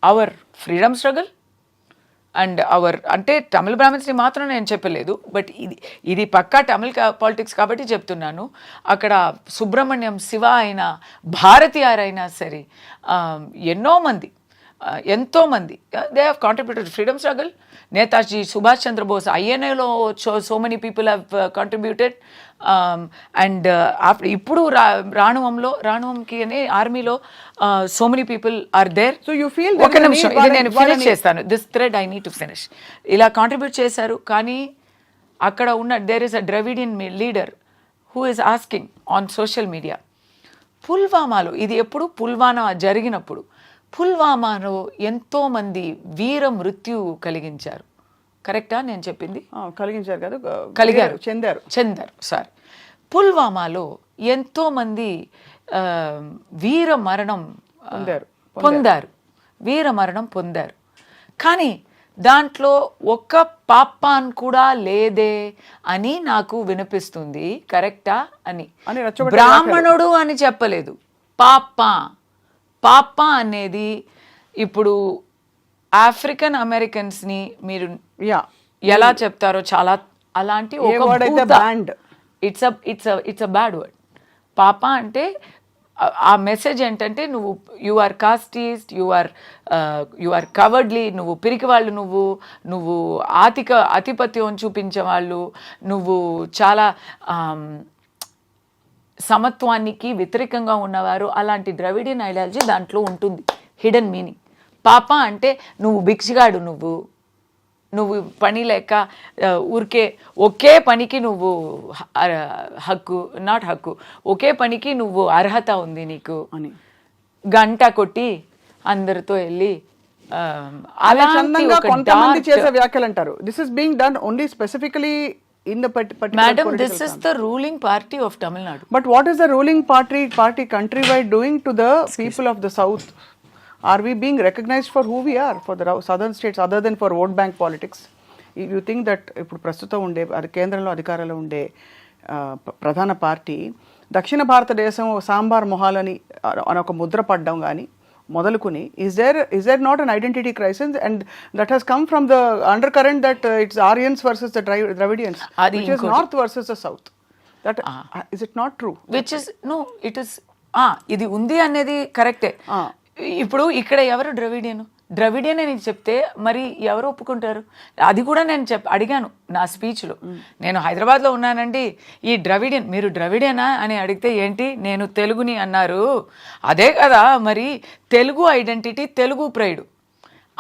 our freedom struggle and our, అంటే తమిళ బ్రాహ్మిన్స్ని మాత్రం నేను చెప్పలేదు, బట్ ఇది పక్కా తమిళ పాలిటిక్స్ కాబట్టి చెప్తున్నాను. అక్కడ సుబ్రహ్మణ్యం శివ అయినా భారతీయార్ అయినా సరే ఎంతోమంది they have contributed freedom struggle. Netaji Subhash Chandra Bose ఐఎన్ఏలో so many people have contributed. And ఇప్పుడు రాణువంకి అని ఆర్మీలో so many people are there. So you feel, ఒక నిమిషం, ఇది నేను ఫినిష్ చేస్తాను, this thread I need to finish. ఇలా కాంట్రిబ్యూట్ చేశారు. కానీ అక్కడ ఉన్న there is a Dravidian leader who is asking on social media, పుల్వామాలో, ఇది ఎప్పుడు పుల్వామా జరిగినప్పుడు, పుల్వామాలో ఎంతోమంది వీర మృత్యు కలిగించారు. కరెక్టా నేను చెప్పింది? కలిగించారు కదా, చెందారు సారీ. పుల్వామాలో ఎంతోమంది వీర మరణం పొందారు. కానీ దాంట్లో ఒక్క పాపాన్ కూడా లేదే అని నాకు వినిపిస్తుంది. కరెక్టా అని, బ్రాహ్మణుడు అని చెప్పలేదు, పాప అనేది. ఇప్పుడు ఆఫ్రికన్ అమెరికన్స్ని మీరు ఎలా చెప్తారో చాలా అలాంటి ఇట్స్ అ బ్యాడ్ వర్డ్. పాప అంటే ఆ మెసేజ్ ఏంటంటే నువ్వు you are కాస్టిస్ట్, you are cowardly, నువ్వు పిరికి వాళ్ళు, నువ్వు ఆధిపత్యం చూపించే వాళ్ళు, నువ్వు చాలా సమత్వానికి వ్యతిరేకంగా ఉన్నవారు, అలాంటి ద్రవిడియన్ ఐడియాలజీ దాంట్లో ఉంటుంది, హిడెన్ మీనింగ్. పాప అంటే నువ్వు భిక్షగాడు, నువ్వు పని లేక ఊరికే ఒకే పనికి నువ్వు ఒకే పనికి నువ్వు అర్హత ఉంది నీకు అని గంట కొట్టి అందరితో వెళ్ళి కొంతమంది చేసే వ్యాఖ్యలు అంటారు. This is being done only specifically in the particular Madam, this is the ruling party of Tamil Nadu. But what is the ruling party countrywide doing to the people of the south? Are we being recognized for who we are for the southern states other than for vote bank politics? You think that ఇప్పుడు ప్రస్తుతం ఉండే కేంద్రంలో అధికారంలో ఉండే ప్రధాన party దక్షిణ భారతదేశం సాంబార్ మొహాలని ఒక ముద్ర పడ్డం కానీ మొదలుకుని is there not an identity crisis, and that has come from the undercurrent that it's Aryans versus the Dravidians, which is north versus the south. That is it not true? Which is no, it is ఇది ఉంది అనేది కరెక్టే. ఇప్పుడు ఇక్కడ ఎవరు Dravidian అని చెప్తే మరి ఎవరు ఒప్పుకుంటారు? అది కూడా నేను అడిగాను నా స్పీచ్లో. నేను హైదరాబాద్లో ఉన్నానండి, ఈ ద్రవిడియన్, మీరు ద్రవిడియనా అని అడిగితే ఏంటి నేను తెలుగుని అన్నారు. అదే కదా మరి తెలుగు ఐడెంటిటీ, తెలుగు ప్రైడ్,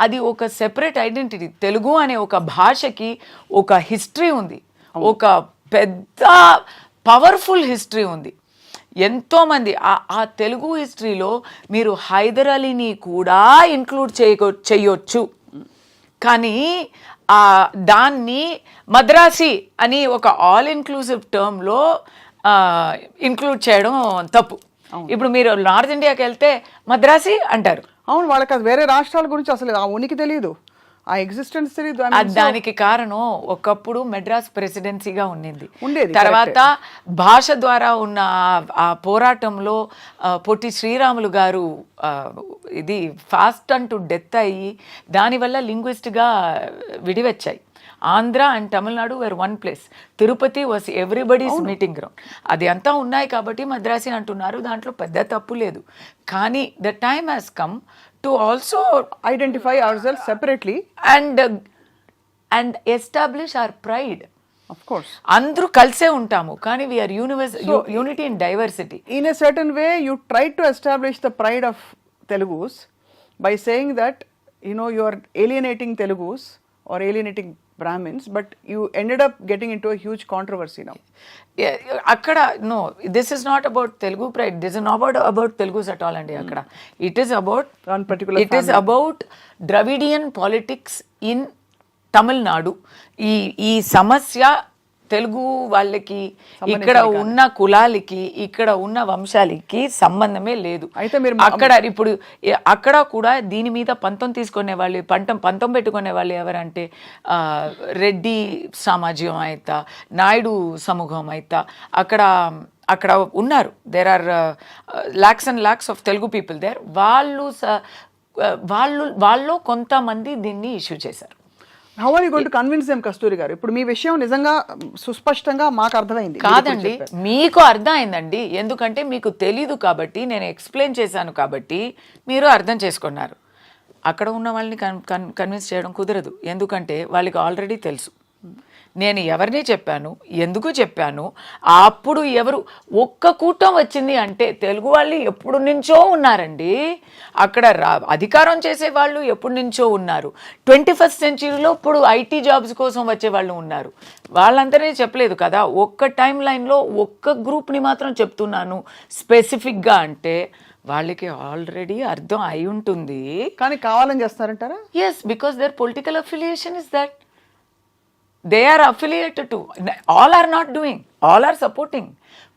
అది ఒక సెపరేట్ ఐడెంటిటీ. తెలుగు అనే ఒక భాషకి ఒక హిస్టరీ ఉంది, ఒక పెద్ద పవర్ఫుల్ హిస్టరీ ఉంది. ఎంతోమంది ఆ తెలుగు హిస్టరీలో మీరు హైదర్ అలీని కూడా ఇంక్లూడ్ చేయొచ్చు. కానీ దాన్ని మద్రాసి అని ఒక ఆల్ ఇన్క్లూసివ్ టర్మ్లో ఇంక్లూడ్ చేయడం తప్పు. ఇప్పుడు మీరు నార్త్ ఇండియాకి వెళ్తే మద్రాసి అంటారు. అవును, వాళ్ళకి అది వేరే రాష్ట్రాల గురించి అసలు ఆ ఉనికి తెలియదు, ఆ ఎగ్జిస్టెన్స్ తెలియదు. దానికి కారణం ఒకప్పుడు మెడ్రాస్ ప్రెసిడెన్సీగా ఉండేది. తర్వాత భాష ద్వారా ఉన్న ఆ పోరాటంలో పొట్టి శ్రీరాములు గారు ఇది ఫాస్ట్ అంటూ డెత్ అయ్యి దానివల్ల లింగ్విస్ట్గా విడివచ్చాయి. Andhra and Tamil Nadu were one place. Tirupati was everybody's meeting ground. అది అంతా ఉన్నాయి కాబట్టి మద్రాసి అంటున్నారు, దాంట్లో పెద్ద తప్పు లేదు. కానీ the time has come to also identify ourselves separately and establish our pride. Of course, andru kalse untamu kani we are unity in diversity. In a certain way you try to establish the pride of Telugus by saying that you are alienating Telugus or alienating Brahmins, but you ended up getting into a huge controversy now. అక్కడ no this is not about Telugu pride, this is not about Telugus at all అండి. అక్కడ it is about One particular it is about Dravidian politics in Tamil Nadu. ఈ సమస్య తెలుగు వాళ్ళకి, ఇక్కడ ఉన్న కులాలకి, ఇక్కడ ఉన్న వంశాలకి సంబంధమే లేదు. అయితే మీరు అక్కడ ఇప్పుడు అక్కడ కూడా దీని మీద పంతం తీసుకునే వాళ్ళు, పంతం పెట్టుకునే వాళ్ళు ఎవరంటే రెడ్డి సమాజం అయితా, నాయుడు సమూహం అయితా అక్కడ ఉన్నారు. There are lakhs and lakhs of Telugu people there. వాళ్ళు కొంతమంది దీన్ని ఇష్యూ చేశారు. How are you going to convince them, Kasturi garu? ఇప్పుడు మీ విషయం నిజంగా సుస్పష్టంగా మాకు అర్థమైంది. కాదండి, మీకు అర్థమైందండి. ఎందుకంటే మీకు తెలీదు కాబట్టి, నేను ఎక్స్ప్లెయిన్ చేశాను కాబట్టి మీరు అర్థం చేసుకున్నారు. అక్కడ ఉన్న వాళ్ళని కన్విన్స్ చేయడం కుదరదు. ఎందుకంటే వాళ్ళకి ఆల్రెడీ తెలుసు నేను ఎవరిని చెప్పాను, ఎందుకు చెప్పాను. అప్పుడు ఎవరు ఒక్క కూటం వచ్చింది అంటే తెలుగు వాళ్ళు ఎప్పుడు నుంచో ఉన్నారండి. అక్కడ అధికారం చేసే వాళ్ళు ఎప్పుడు నుంచో ఉన్నారు. 21st సెంచరీలో ఇప్పుడు ఐటీ జాబ్స్ కోసం వచ్చే వాళ్ళు ఉన్నారు. వాళ్ళందరినీ చెప్పలేదు కదా. ఒక్క టైం లైన్లో ఒక్క గ్రూప్ని మాత్రం చెప్తున్నాను స్పెసిఫిక్గా అంటే వాళ్ళకి ఆల్రెడీ అర్థం అయి ఉంటుంది. కానీ కావాలని చేస్తారంటారా? Yes, because there political affiliation is that. They are affiliated to. All are not doing. All are supporting.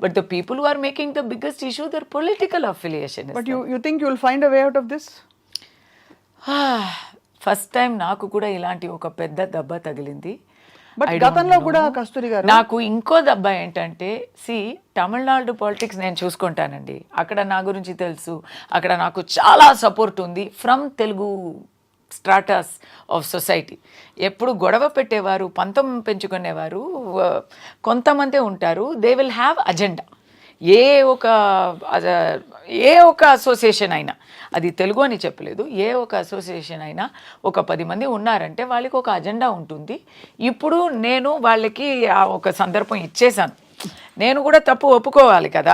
But the people who are making the biggest issue, their political affiliation is. But you think you will find a way out of this? First time నాకు కూడా ఇలాంటి ఒక పెద్ద దెబ్బ తగిలింది. But గతంలో కూడా కస్తూరి గారు నాకు ఇంకో దెబ్బ ఏంటంటే, తమిళనాడు పాలిటిక్స్ నేను చూసుకుంటానండి. అక్కడ నా గురించి తెలుసు. అక్కడ నాకు చాలా సపోర్ట్ ఉంది from Telugu stratas of society. ఎప్పుడు గొడవ పెట్టేవారు, పంతం పెంచుకునేవారు కొంతమందే ఉంటారు. They will have agenda. ఏ ఒక అసోసియేషన్ అయినా, అది తెలుగు అని చెప్పలేదు, ఏ ఒక అసోసియేషన్ అయినా ఒక 10 మంది ఉన్నారంటే వాళ్ళకి ఒక అజెండా ఉంటుంది. ఇప్పుడు నేను వాళ్ళకి ఒక సందర్భం ఇచ్చేశాను. నేను కూడా తప్పు ఒప్పుకోవాలి కదా.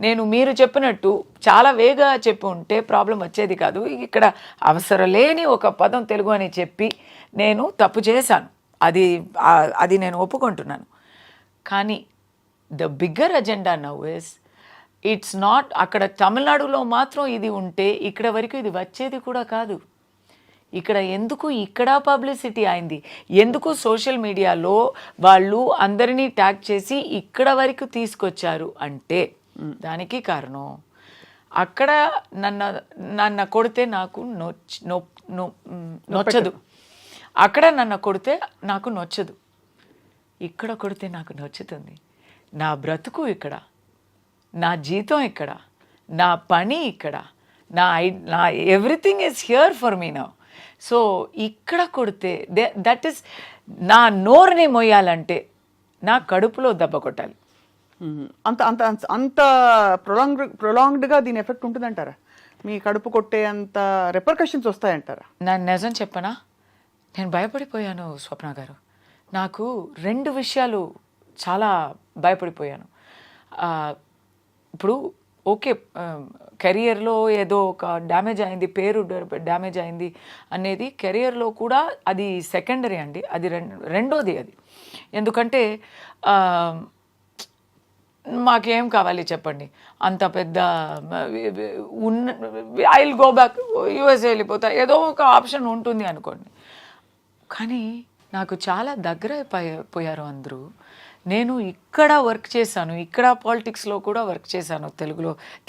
నేను మీరు చెప్పినట్టు చాలా వేగా చెప్పి ఉంటే ప్రాబ్లం వచ్చేది కాదు. ఇక్కడ అవసరం లేని ఒక పదం తెలుగు అని చెప్పి నేను తప్పు చేశాను. అది నేను ఒప్పుకుంటున్నాను. కానీ the bigger agenda now is it's not, అక్కడ తమిళనాడులో మాత్రం ఇది ఉంటే ఇక్కడ వరకు ఇది వచ్చేది కూడా కాదు. ఇక్కడ పబ్లిసిటీ అయింది, ఎందుకు సోషల్ మీడియాలో వాళ్ళు అందరినీ ట్యాగ్ చేసి ఇక్కడ వరకు తీసుకొచ్చారు అంటే దానికి కారణం అక్కడ నన్ను కొడితే నాకు నొచ్చదు. అక్కడ నన్ను కొడితే నాకు నొచ్చదు, ఇక్కడ కొడితే నాకు నచ్చుతుంది. నా బ్రతుకు ఇక్కడ, నా జీతం ఇక్కడ, నా పని ఇక్కడ, నా everything is here for me now. So ఇక్కడ కొడితే దట్ ఈస్, నా నోరుని మోయాలంటే నా కడుపులో దెబ్బ కొట్టాలి. అంత అంత అంత ప్రొలాంగ్డ్గా దీని ఎఫెక్ట్ ఉంటుందంటారా? మీ కడుపు కొట్టే అంత రిపర్కషన్స్ వస్తాయంటారా? నా నిజం చెప్పనా, నేను భయపడిపోయాను స్వప్న గారు. నాకు 2 విషయాలు చాలా భయపడిపోయాను. ఇప్పుడు ఓకే, కెరియర్లో ఏదో ఒక డ్యామేజ్ అయింది, పేరు డ్యామేజ్ అయింది అనేది కెరియర్లో కూడా అది సెకండరీ అండి. అది రెండోది అది. ఎందుకంటే మాకేం కావాలి చెప్పండి, అంత పెద్ద I will go back, USA వెళ్ళిపోతా, ఏదో ఒక ఆప్షన్ ఉంటుంది అనుకోండి. కానీ నాకు చాలా దగ్గర పోయారు అందరూ. నేను ఇక్కడ వర్క్ చేశాను, ఇక్కడ పాలిటిక్స్లో కూడా వర్క్ చేశాను.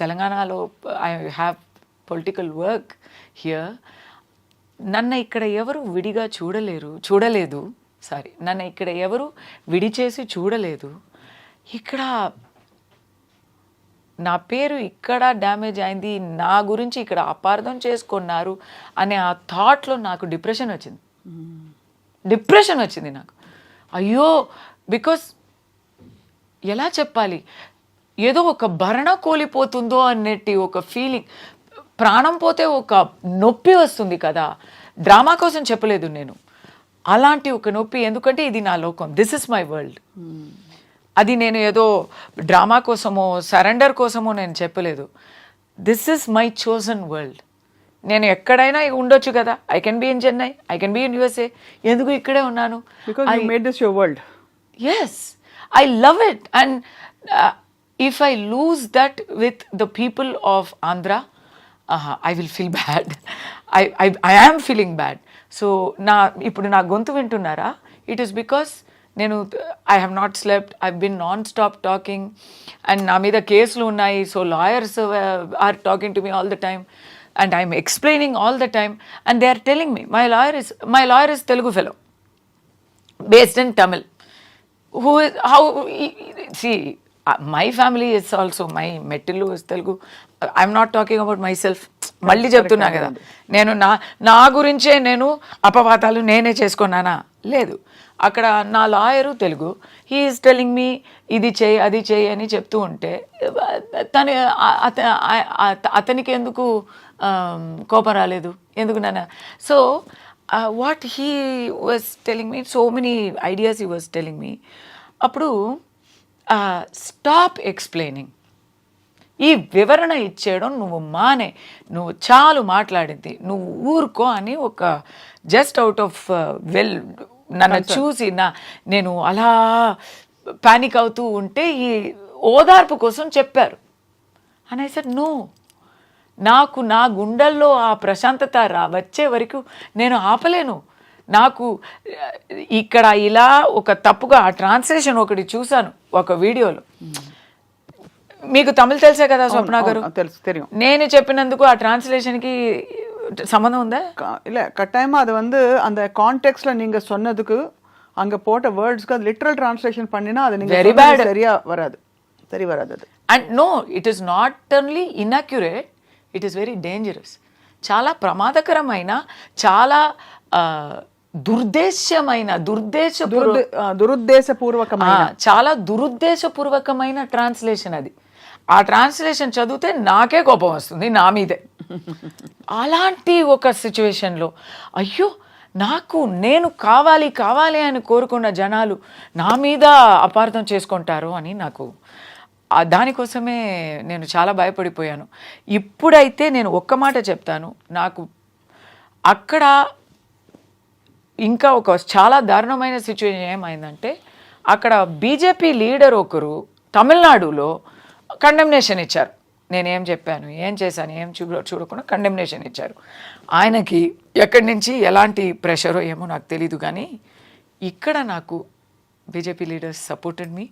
తెలంగాణలో I have political work here. నన్ను ఇక్కడ ఎవరు విడిగా చూడలేదు. నన్ను ఇక్కడ ఎవరు విడిచేసి చూడలేదు. ఇక్కడ నా పేరు ఇక్కడ డ్యామేజ్ అయింది, నా గురించి ఇక్కడ అపార్థం చేసుకున్నారు అనే ఆ థాట్లో నాకు డిప్రెషన్ వచ్చింది నాకు. అయ్యో, బికాస్ ఎలా చెప్పాలి, ఏదో ఒక భరణ కోల్పోతుందో అన్నట్టు ఒక ఫీలింగ్, ప్రాణం పోతే ఒక నొప్పి వస్తుంది కదా. డ్రామా కోసం చెప్పలేదు నేను, అలాంటి ఒక నొప్పి. ఎందుకంటే ఇది నా లోకం, దిస్ ఇస్ మై వరల్డ్. అది నేను ఏదో డ్రామా కోసమో సరెండర్ కోసమో నేను చెప్పలేదు. This is my chosen world. నేను ఎక్కడైనా ఉండొచ్చు కదా, I can be in Chennai, I can be in USA, ఎందుకు ఇక్కడే ఉన్నాను? Because you made this your world. Yes, I love it. And if I lose that with the people of Andhra, I will feel bad. I am feeling bad. So ఇప్పుడు నా గొంతు వింటున్నారా? It is because I have not slept. I've been non-stop talking. And నా మీద కేసులు ఉన్నాయి. So lawyers are talking to me all the time. And I'm explaining all the time. And they are telling me, my lawyer is Telugu fellow, based in Tamil. See, my family is also, my Mettilu is Telugu. I'm not talking about myself. మళ్ళీ చెప్తున్నా కదా, నేను నా గురించే నేను అపవాదాలు నేనే చేసుకున్నానా? లేదు. అక్కడ నా lawyer Telugu, he is telling me ఇది చేయి అది చేయి అని చెప్తూ ఉంటే అతనికి ఎందుకు కోపం రాలేదు? ఎందుకు నాన్న? So what he was telling me, so many ideas he was telling me. అప్పుడు స్టాప్ ఎక్స్ప్లెయినింగ్, ఈ వివరణ ఇచ్చేయడం నువ్వు మానే, నువ్వు చాలు మాట్లాడింది, నువ్వు ఊరుకో అని ఒక జస్ట్ అవుట్ ఆఫ్ నన్ను చూసి నేను అలా పానిక్ అవుతూ ఉంటే ఈ ఓదార్పు కోసం చెప్పారు. అని ఐ సెడ్ నో, నాకు నా గుండెల్లో ఆ ప్రశాంతత వచ్చే వరకు నేను ఆపలేను. నాకు ఇక్కడ ఇలా ఒక తప్పుగా ఆ ట్రాన్స్లేషన్ ఒకటి చూశాను ఒక వీడియోలో. మీకు తమిళ్ తెలుసే కదా స్వప్న గారు? తెలుసు. నేను చెప్పినందుకు ఆ ట్రాన్స్లేషన్కి சம்மந்தம் உண்டா? இல்லை, கட்டாயமாக அது வந்து அந்த கான்டெக்ஸ்டில் நீங்கள் சொன்னதுக்கு அங்கே போட்ட வேர்ட்ஸ்க்கு அது லிட்ரல் டிரான்ஸ்லேஷன் பண்ணினா அது நீங்கள் சரியாக வராது, சரி வராது அது. And no, it is not only inaccurate, it is very dangerous. చాలా ప్రమాదకరమైన, చాలా దురుద్దేశపూర్వకమైన, చాలా దురుద్దేశపూర్వకమైన ట్రాన్స్లేషన్ అది. ఆ ట్రాన్స్లేషన్ చదివితే నాకే కోపం వస్తుంది, నా మీదే. అలాంటి ఒక సిచ్యువేషన్లో అయ్యో నేను కావాలి అని కోరుకున్న జనాలు నా మీద అపార్థం చేసుకుంటారు అని నాకు దానికోసమే నేను చాలా భయపడిపోయాను. ఇప్పుడైతే నేను ఒక్క మాట చెప్తాను, నాకు అక్కడ ఇంకా ఒక చాలా దారుణమైన సిచ్యువేషన్ ఏమైందంటే, అక్కడ బీజేపీ లీడర్ ఒకరు తమిళనాడులో కండెమ్నేషన్ ఇచ్చారు. నేనేం చెప్పాను, ఏం చేశాను, ఏం చూడకుండా కండెమ్నేషన్ ఇచ్చారు. ఆయనకి ఎక్కడి నుంచి ఎలాంటి ప్రెషరో ఏమో నాకు తెలీదు, కానీ ఇక్కడ నాకు BJP leaders supported me,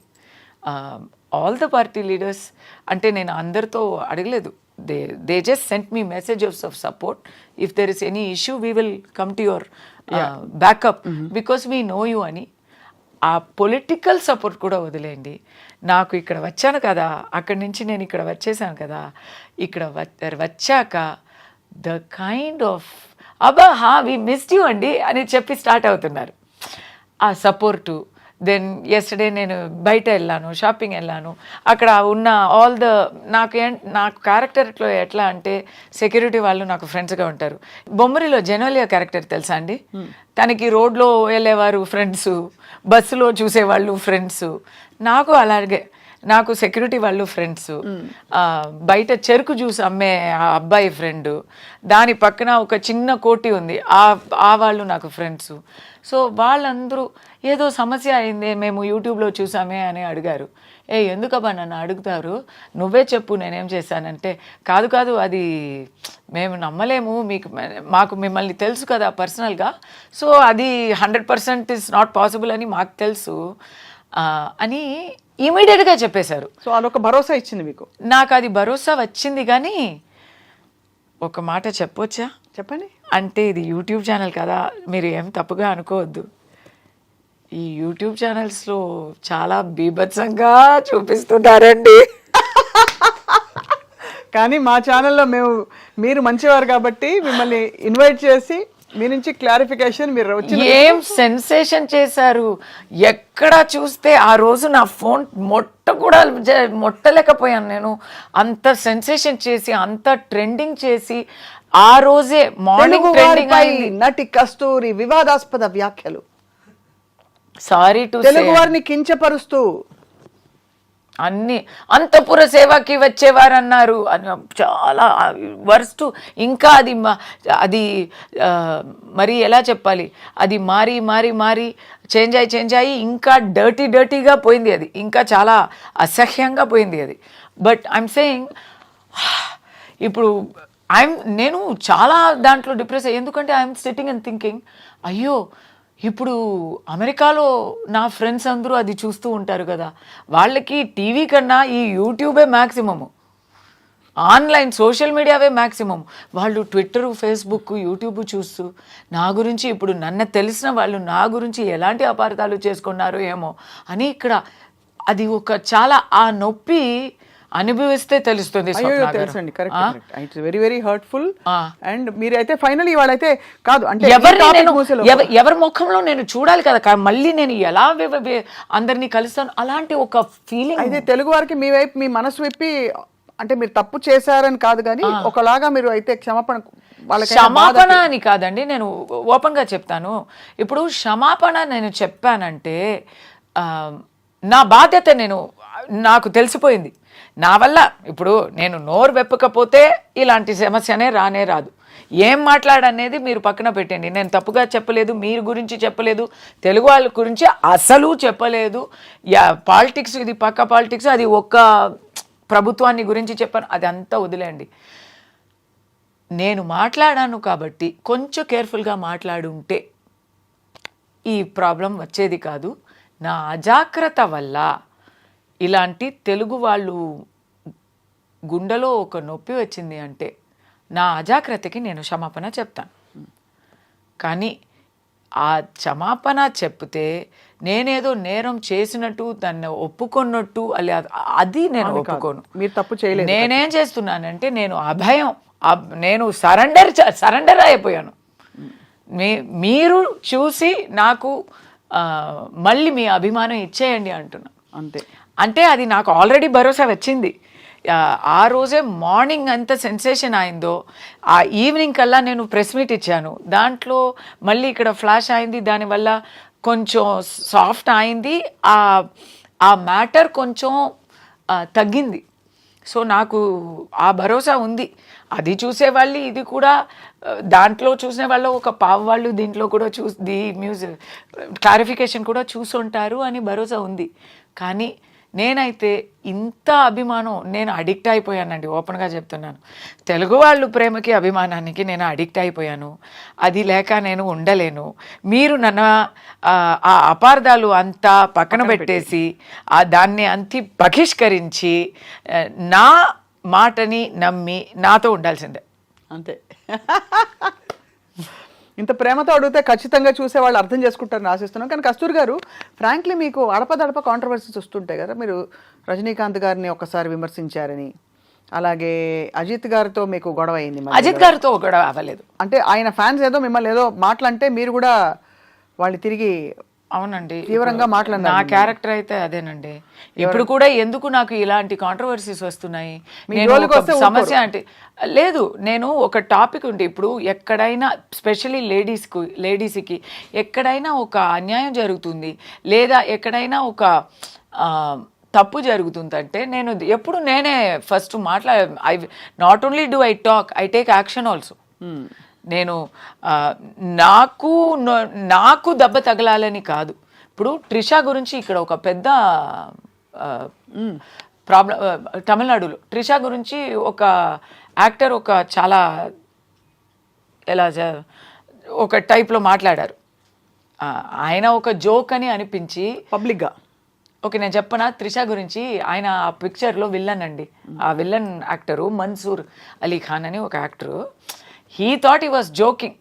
all the party leaders. అంటే నేను అందరితో అడగలేదు, they just sent me messages of support. If there is any issue we will come to your backup because we know you అని. ఆ పొలిటికల్ సపోర్ట్ కూడా వదిలేయండి, నాకు ఇక్కడ వచ్చాను కదా, అక్కడి నుంచి నేను ఇక్కడ వచ్చేసాను కదా, ఇక్కడ వచ్చాక the kind of we missed you అండి అని చెప్పి స్టార్ట్ అవుతున్నారు ఆ సపోర్టు. దెన్ ఎస్టర్డే నేను బయట వెళ్ళాను, షాపింగ్ వెళ్ళాను, అక్కడ ఉన్న ఆల్ ద నాకు క్యారెక్టర్లో ఎట్లా అంటే, సెక్యూరిటీ వాళ్ళు నాకు ఫ్రెండ్స్గా ఉంటారు. బొమ్మరిలో జెనోలియా క్యారెక్టర్ తెలుసా అండి? తనకి రోడ్లో వెళ్ళేవారు ఫ్రెండ్స్, బస్సులో చూసేవాళ్ళు ఫ్రెండ్స్, నాకు అలాగే నాకు సెక్యూరిటీ వాళ్ళు ఫ్రెండ్స్, బయట చెరుకు జ్యూస్ అమ్మే ఆ అబ్బాయి ఫ్రెండ్, దాని పక్కన ఒక చిన్న కోటి ఉంది ఆ వాళ్ళు నాకు ఫ్రెండ్స్. సో వాళ్ళందరూ ఏదో సమస్య అయింది, మేము యూట్యూబ్లో చూసామే అని అడిగారు. ఎందుకబ్బా నన్ను అడుగుతారు, నువ్వే చెప్పు నేనేం చేశానంటే, కాదు అది మేము నమ్మలేము, మాకు మిమ్మల్ని తెలుసు కదా పర్సనల్గా, సో అది 100% ఇస్ నాట్ పాసిబుల్ అని మాకు తెలుసు అని ఇమీడియట్గా చెప్పేశారు. సో అదొక భరోసా ఇచ్చింది మీకు? నాకు అది భరోసా వచ్చింది, కానీ ఒక మాట చెప్పొచ్చా? చెప్పండి. అంటే ఇది యూట్యూబ్ ఛానల్ కదా, మీరు ఏం తప్పుగా అనుకోవద్దు. ఈ యూట్యూబ్ ఛానల్స్లో చాలా బీభత్సంగా చూపిస్తున్నారండి. కానీ మా ఛానల్లో మీరు మంచివారు కాబట్టి మిమ్మల్ని ఇన్వైట్ చేసి మీ నుంచి క్లారిఫికేషన్ మీరు ఏం సెన్సేషన్ చేశారు. ఎక్కడ చూస్తే ఆ రోజు నా ఫోన్ మొట్టలేకపోయాను నేను. అంత సెన్సేషన్ చేసి, అంత ట్రెండింగ్ చేసి, ఆ రోజే మార్నింగ్ ట్రెండింగ్ అయింది. నటి కస్తూరి వివాదాస్పద వ్యాఖ్యలు, సారీ టు తెలుగు వారిని కించపరుస్తూ అన్ని అంతఃపుర సేవకి వచ్చేవారన్నారు అని చాలా వర్స్ట్. ఇంకా అది మరి ఎలా చెప్పాలి, అది మారి చేంజ్ అయ్యి ఇంకా డర్టీగా పోయింది. అది ఇంకా చాలా అసహ్యంగా పోయింది అది. బట్ ఐఎమ్ సేయింగ్ ఇప్పుడు నేను చాలా దాంట్లో డిప్రెస్ అయ్యి, ఎందుకంటే ఐఎమ్ సిట్టింగ్ అండ్ థింకింగ్, అయ్యో ఇప్పుడు అమెరికాలో నా ఫ్రెండ్స్ అందరూ అది చూస్తూ ఉంటారు కదా, వాళ్ళకి టీవీ కన్నా ఈ యూట్యూబే మ్యాక్సిమము, ఆన్లైన్ సోషల్ మీడియావే మ్యాక్సిమం. వాళ్ళు ట్విట్టరు, ఫేస్బుక్, యూట్యూబ్ చూస్తూ నా గురించి, ఇప్పుడు నన్ను తెలిసిన వాళ్ళు నా గురించి ఎలాంటి అపార్థాలు చేసుకున్నారో ఏమో అని ఇక్కడ అది ఒక చాలా ఆ నొప్పి అనుభవిస్తే తెలుస్తుంది. తెలుసండి, correct. It's very very hurtful. And మీరైతే ఫైనలీ వాళ్ళైతే కాదు అంటే ఎవరి ముఖంలో నేను చూడాలి కదా, మళ్ళీ నేను ఎలా అందరినీ కలుస్తాను, అలాంటి ఒక ఫీలింగ్. అయితే తెలుగు వారికి మీ వైపు మీ మనసు విప్పి, అంటే మీరు తప్పు చేశారని కాదు కానీ ఒకలాగా మీరు అయితే క్షమాపణ అని కాదండి, నేను ఓపెన్ గా చెప్తాను. ఇప్పుడు క్షమాపణ నేను చెప్పానంటే నా బాధ్యత, నాకు తెలిసిపోయింది నా వల్ల. ఇప్పుడు నేను నోరు వెప్పకపోతే ఇలాంటి సమస్యనే రాదు. ఏం మాట్లాడనేది మీరు పక్కన పెట్టండి, నేను తప్పుగా చెప్పలేదు, మీరు గురించి చెప్పలేదు, తెలుగు వాళ్ళ గురించి అసలు చెప్పలేదు. పాలిటిక్స్, ఇది పక్క పాలిటిక్స్, అది ఒక్క ప్రభుత్వాన్ని గురించి చెప్పాను, అది అంతా వదిలేండి. నేను మాట్లాడాను కాబట్టి కొంచెం కేర్ఫుల్గా మాట్లాడుంటే ఈ ప్రాబ్లం వచ్చేది కాదు. నా అజాగ్రత్త వల్ల ఇలాంటి తెలుగు వాళ్ళు గుండెలో ఒక నొప్పి వచ్చింది అంటే నా అజాగ్రత్తకి నేను క్షమాపణ చెప్తాను. కానీ ఆ క్షమాపణ చెప్తే నేనేదో నేరం చేసినట్టు, దాన్ని ఒప్పుకున్నట్టు, అది నేను ఒప్పుకోను. మీరు తప్పు చేయలేదు. నేనేం చేస్తున్నానంటే నేను అభయం, నేను సరెండర్ అయిపోయాను. మీరు చూసి నాకు మళ్ళీ మీ అభిమానం ఇచ్చేయండి అంటున్నా. అంటే అది నాకు ఆల్రెడీ భరోసా వచ్చింది. ఆ రోజే మార్నింగ్ అంత సెన్సేషన్ అయిందో, ఆ ఈవినింగ్ కల్లా నేను ప్రెస్ మీట్ ఇచ్చాను, దాంట్లో మళ్ళీ ఇక్కడ ఫ్లాష్ అయింది, దానివల్ల కొంచెం సాఫ్ట్ అయింది, ఆ మ్యాటర్ కొంచెం తగ్గింది. సో నాకు ఆ భరోసా ఉంది. అది చూసేవాళ్ళు, ఇది కూడా దాంట్లో చూసిన వాళ్ళు ఒక పావు వాళ్ళు దీంట్లో కూడా మ్యూజిక్ క్లారిఫికేషన్ కూడా చూసుంటారు అని భరోసా ఉంది. కానీ నేనైతే ఇంత అభిమానం, నేను అడిక్ట్ అయిపోయానండి, ఓపెన్గా చెప్తున్నాను. తెలుగు వాళ్ళు ప్రేమకి, అభిమానానికి నేను అడిక్ట్ అయిపోయాను. అది లేక నేను ఉండలేను. మీరు నన్ను ఆ అపార్థాలు అంతా పక్కన పెట్టేసి దాన్ని బహిష్కరించి నా మాటని నమ్మి నాతో ఉండాల్సిందే. అంతే. ఇంత ప్రేమతో అడిగితే ఖచ్చితంగా చూసే వాళ్ళు అర్థం చేసుకుంటారని ఆశిస్తున్నాం. కానీ కస్తూరి గారు, ఫ్రాంక్లీ మీకు అడపదడప కాంట్రవర్సీస్ వస్తుంటాయి కదా. మీరు రజనీకాంత్ గారిని ఒకసారి విమర్శించారని, అలాగే అజిత్ గారితో మీకు గొడవ అయింది. అజిత్ గారితో గొడవ అవ్వలేదు. అంటే ఆయన ఫ్యాన్స్ ఏదో మిమ్మల్ని ఏదో మాటలంటే మీరు కూడా వాళ్ళు తిరిగి అవునండి తీవ్రంగా మాట్లాడినారు. నా క్యారెక్టర్ అయితే అదేనండి. ఇప్పుడు కూడా ఎందుకు నాకు ఇలాంటి కాంట్రవర్సీస్ వస్తున్నాయి, సమస్య అంటే లేదు. నేను ఒక టాపిక్ ఉంటే, ఇప్పుడు ఎక్కడైనా స్పెషల్లీ లేడీస్కి ఎక్కడైనా ఒక అన్యాయం జరుగుతుంది, లేదా ఎక్కడైనా ఒక తప్పు జరుగుతుందంటే నేను ఎప్పుడు నేనే first not only do I talk, I take action also. నేను నాకు దెబ్బ తగలాలని కాదు. ఇప్పుడు ట్రిషా గురించి ఇక్కడ ఒక పెద్ద ప్రాబ్లం, తమిళనాడులో ట్రిషా గురించి ఒక యాక్టర్ ఒక చాలా ఒక టైప్లో మాట్లాడారు. ఆయన ఒక జోక్ అని అనిపించి పబ్లిక్గా, ఓకే నేను చెప్పనా, త్రిష గురించి ఆయన ఆ పిక్చర్లో విల్లన్ అండి, ఆ విల్లన్ యాక్టరు మన్సూర్ అలీ ఖాన్ అని ఒక actor. He thought he was joking.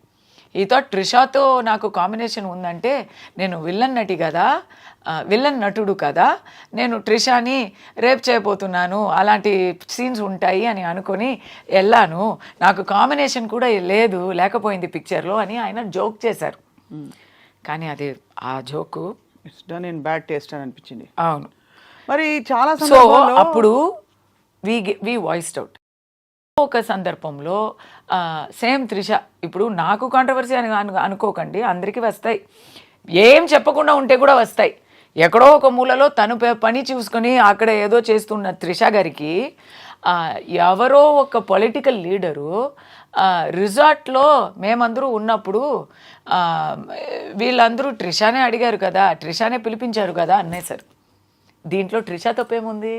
He thought ట్రిషాతో నాకు కాంబినేషన్ ఉందంటే నేను విల్లన్ నటుడు కదా, నేను ట్రిషాని రేప్ చేయబోతున్నాను, అలాంటి సీన్స్ ఉంటాయి అని అనుకొని వెళ్ళాను, నాకు కాంబినేషన్ కూడా లేకపోయింది పిక్చర్లో అని ఆయన జోక్ చేశారు. కానీ అది ఆ joke it's done in bad taste అని అనిపించింది. అవును, మరి చాలా అప్పుడు వి వాయిస్డ్ అవుట్. ఒక సందర్భంలో సేమ్ త్రిష, ఇప్పుడు నాకు కాంట్రవర్సీ అని అనుకోకండి, అందరికీ వస్తాయి, ఏం చెప్పకుండా ఉంటే కూడా వస్తాయి. ఎక్కడో ఒక మూలలో తను పని చూసుకొని అక్కడ ఏదో చేస్తున్న త్రిష గారికి ఎవరో ఒక పొలిటికల్ లీడరు రిసార్ట్లో మేమందరూ ఉన్నప్పుడు వీళ్ళందరూ ట్రిషానే అడిగారు కదా, ట్రిషానే పిలిపించారు కదా అనేసారు. దీంట్లో ట్రిషా తప్పేముంది?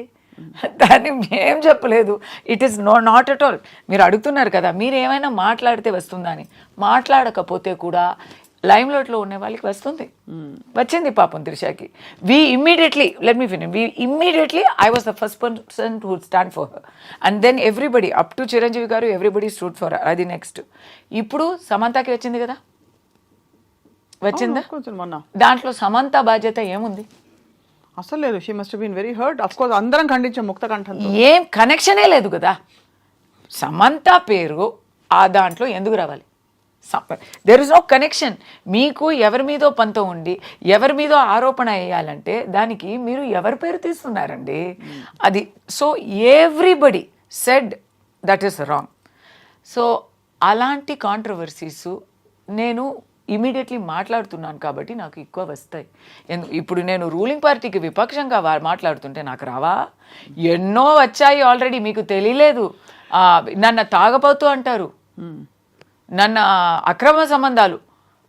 దాన్ని మేం చెప్పలేదు. It is not at all. మీరు అడుగుతున్నారు కదా, మీరు ఏమైనా మాట్లాడితే వస్తుందా అని. మాట్లాడకపోతే కూడా లైమ్లైట్లో ఉండే వాళ్ళకి వస్తుంది. వచ్చింది పాపం త్రిషాకి. I was the first person who would stand for her. And then everybody, up to Chiranjeevi garu, everybody stood for her. అది నెక్స్ట్. ఇప్పుడు సమంతకి వచ్చింది కదా, వచ్చిందా? దాంట్లో సమంత బాధ్యత ఏముంది? అసలు లేదు. She must been very hurt. Of course అందరం ఖండించాం ముక్త కంఠంతో. ఏం కనెక్షనే లేదు కదా. సమంత పేరు ఆ దాంట్లో ఎందుకు రావాలి? There is no connection. మీకు ఎవరి మీదో పంతం ఉండి ఎవరి మీదో ఆరోపణ వేయాలంటే దానికి మీరు ఎవరి పేరు తీస్తున్నారండి? అది so everybody said that is wrong. So అలాంటి కాంట్రవర్సీస్ నేను ఇమీడియట్లీ మాట్లాడుతున్నాను కాబట్టి నాకు ఎక్కువ వస్తాయి. ఇప్పుడు నేను రూలింగ్ పార్టీకి విపక్షంగా మాట్లాడుతుంటే నాకు రావా? ఎన్నో వచ్చాయి ఆల్రెడీ. మీకు తెలియలేదు. నన్ను తాగపోతూ అంటారు, నన్ను అక్రమ సంబంధాలు,